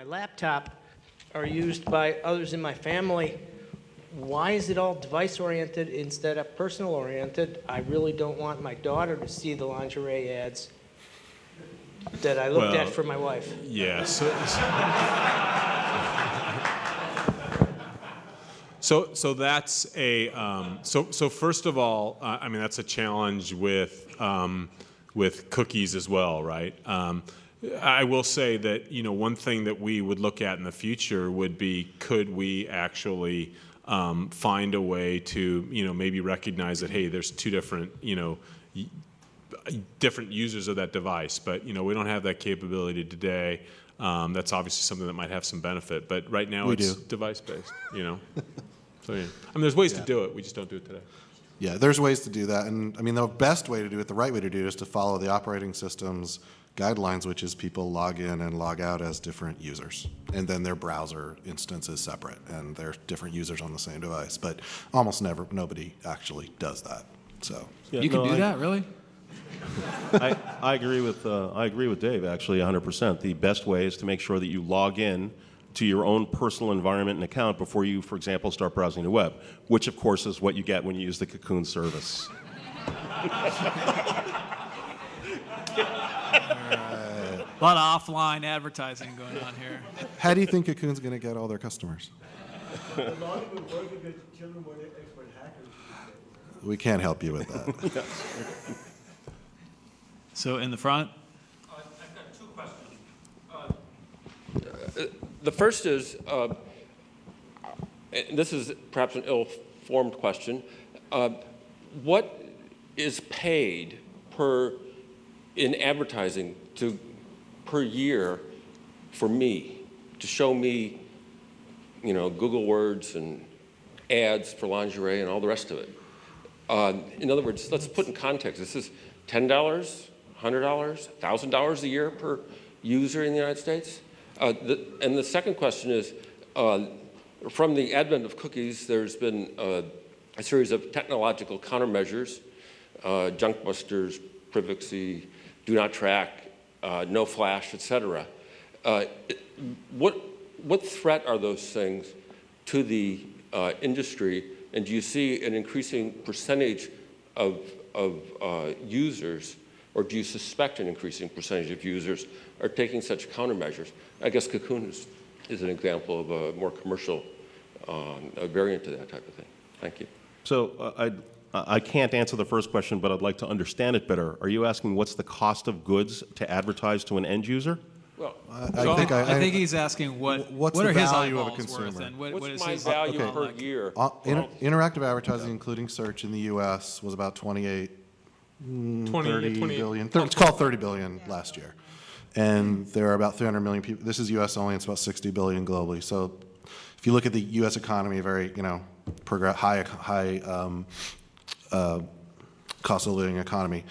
laptop are used by others in my family. Why is it all device-oriented instead of personal-oriented? I really don't want my daughter to see the lingerie ads that I looked at for my wife. Yeah. So that's a so first of all, I mean, that's a challenge with cookies as well, right? I will say that one thing that we would look at in the future would be, could we actually find a way to maybe recognize that, hey, there's two different different users of that device, but we don't have that capability today. That's obviously something that might have some benefit, but right now it's device-based. So yeah, I mean, there's ways to do it. We just don't do it today. Yeah, there's ways to do that, and I mean, the best way to do it, the right way to do it, is to follow the operating system's guidelines, which is people log in and log out as different users, and then their browser instance is separate, and they're different users on the same device. But almost nobody actually does that. So yeah, you can do that, really? I agree with Dave, actually, 100%. The best way is to make sure that you log in to your own personal environment and account before you, for example, start browsing the web, which of course is what you get when you use the Cocoon service. A lot of offline advertising going on here. How do you think Cocoon's going to get all their customers? We can't help you with that. So in the front? I've got two questions. The first is, this is perhaps an ill-formed question, what is paid in advertising per year for me, to show me, Google Words and ads for lingerie and all the rest of it? In other words, let's put in context. This is $10, $100, $1,000 a year per user in the United States? And the second question is, from the advent of cookies, there's been a series of technological countermeasures, junk busters, privacy, do not track, no flash, et cetera. What threat are those things to the industry, and do you see an increasing percentage of users or do you suspect an increasing percentage of users are taking such countermeasures? I guess Cocoon is an example of a more commercial a variant to that type of thing. Thank you. So I can't answer the first question, but I'd like to understand it better. Are you asking what's the cost of goods to advertise to an end user? Well, I think he's asking what's what the are his value of a eyeballs consumer? worth, and what What's is my his value okay. per year? Interactive advertising, including search in the U.S., was about 30 billion. It's called 30 billion last year. And there are about 300 million people. This is U.S. only. It's about 60 billion globally. So if you look at the U.S. economy, very, high cost of living economy,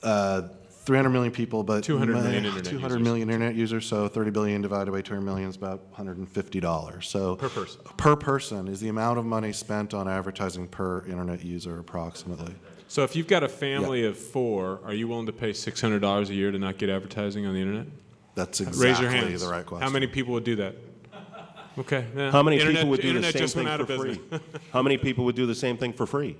300 million people, but 200 million internet 200 users. million internet users, so 30 billion divided by 200 million is about $150. So Per person. Per person is the amount of money spent on advertising per internet user approximately. So if you've got a family of 4, are you willing to pay $600 a year to not get advertising on the internet? That's Raise your exactly hands. the right question. How many people would do that? Okay. Yeah. How many Internet- people would do the internet same just went thing out for of free? business. How many people would do the same thing for free?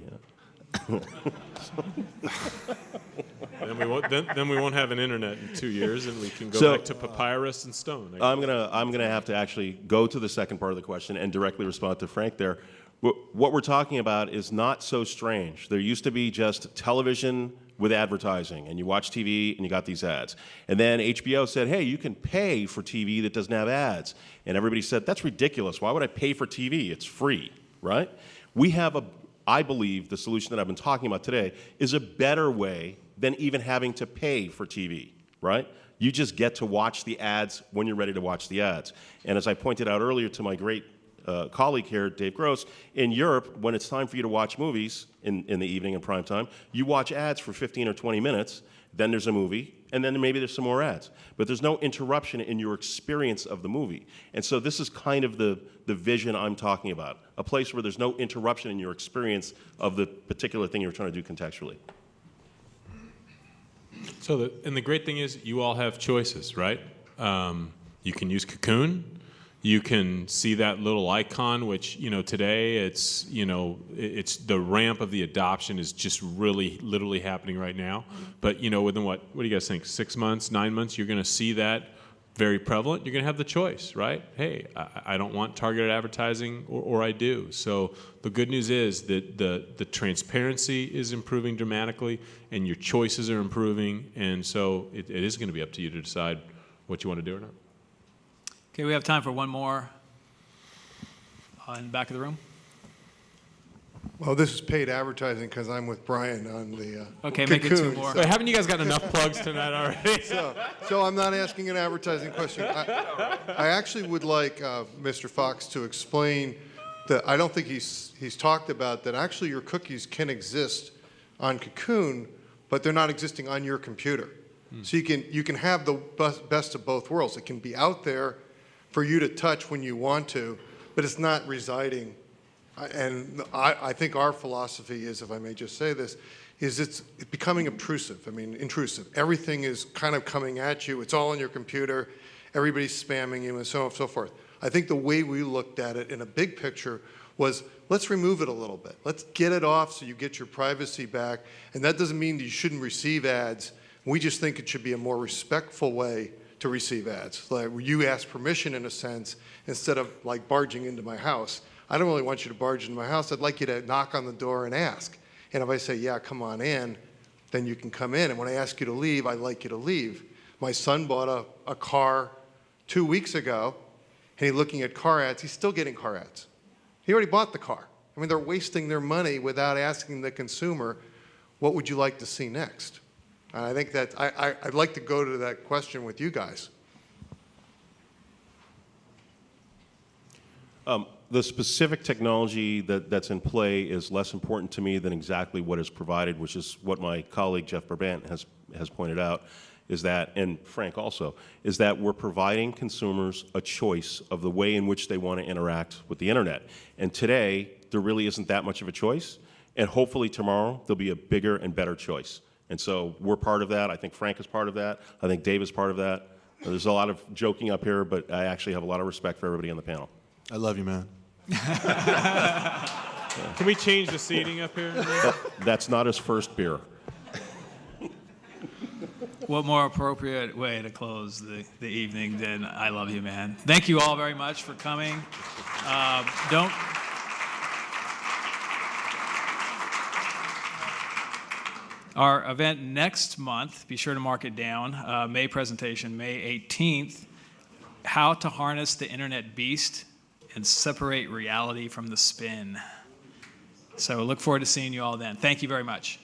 Then we won't have an internet in 2 years, and we can go So, back to papyrus and stone. I'm gonna have to actually go to the second part of the question and directly respond to Frank there. What we're talking about is not so strange. There used to be just television with advertising, and you watch TV and you got these ads. And then HBO said, hey, you can pay for TV that doesn't have ads. And everybody said, that's ridiculous. Why would I pay for TV? It's free, right? We have I believe the solution that I've been talking about today is a better way than even having to pay for TV, right? You just get to watch the ads when you're ready to watch the ads. And as I pointed out earlier to my great colleague here, Dave Gross, in Europe, when it's time for you to watch movies in the evening in prime time, you watch ads for 15 or 20 minutes, then there's a movie, and then maybe there's some more ads. But there's no interruption in your experience of the movie. And so this is kind of the vision I'm talking about, a place where there's no interruption in your experience of the particular thing you're trying to do contextually. So, and the great thing is you all have choices, right? You can use Cocoon. You can see that little icon, which, today it's the ramp of the adoption is just really literally happening right now. But, within what do you guys think, 6 months, 9 months, you're going to see that very prevalent. You're going to have the choice, right? Hey, I don't want targeted advertising or I do. So the good news is that the transparency is improving dramatically and your choices are improving. And so it is going to be up to you to decide what you want to do or not. Okay, we have time for one more in the back of the room. Well, this is paid advertising because I'm with Brian on the Okay, make it 2 Cocoon, more. so- Wait, haven't you guys got enough plugs tonight already? So I'm not asking an advertising question. I actually would like Mr. Fox to explain that I don't think he's talked about that actually your cookies can exist on Cocoon, but they're not existing on your computer. So you can have the best of both worlds. It can be out there for you to touch when you want to, but it's not residing. And I think our philosophy is, if I may just say this, is it's becoming intrusive. Everything is kind of coming at you. It's all on your computer. Everybody's spamming you and so on and so forth. I think the way we looked at it in a big picture was let's remove it a little bit. Let's get it off so you get your privacy back. And that doesn't mean that you shouldn't receive ads. We just think it should be a more respectful way to receive ads. Like you ask permission in a sense instead of like barging into my house. I don't really want you to barge into my house. I'd like you to knock on the door and ask. And if I say, yeah, come on in, then you can come in. And when I ask you to leave, I'd like you to leave. My son bought a car 2 weeks ago, and he's looking at car ads. He's still getting car ads. He already bought the car. They're wasting their money without asking the consumer, what would you like to see next? And I think that I'd like to go to that question with you guys. The specific technology that's in play is less important to me than exactly what is provided, which is what my colleague Jeff Brabant has pointed out, is that, and Frank also, is that we're providing consumers a choice of the way in which they want to interact with the internet. And today, there really isn't that much of a choice, and hopefully tomorrow, there'll be a bigger and better choice. And so we're part of that. I think Frank is part of that. I think Dave is part of that. There's a lot of joking up here, but I actually have a lot of respect for everybody on the panel. I love you, man. Can we change the seating up here? That's not his first beer. what more appropriate way to close the evening than I love you, man. Thank you all very much for coming. Our event next month, be sure to mark it down, May presentation, May 18th, How to Harness the Internet Beast and Separate Reality from the Spin. So look forward to seeing you all then. Thank you very much.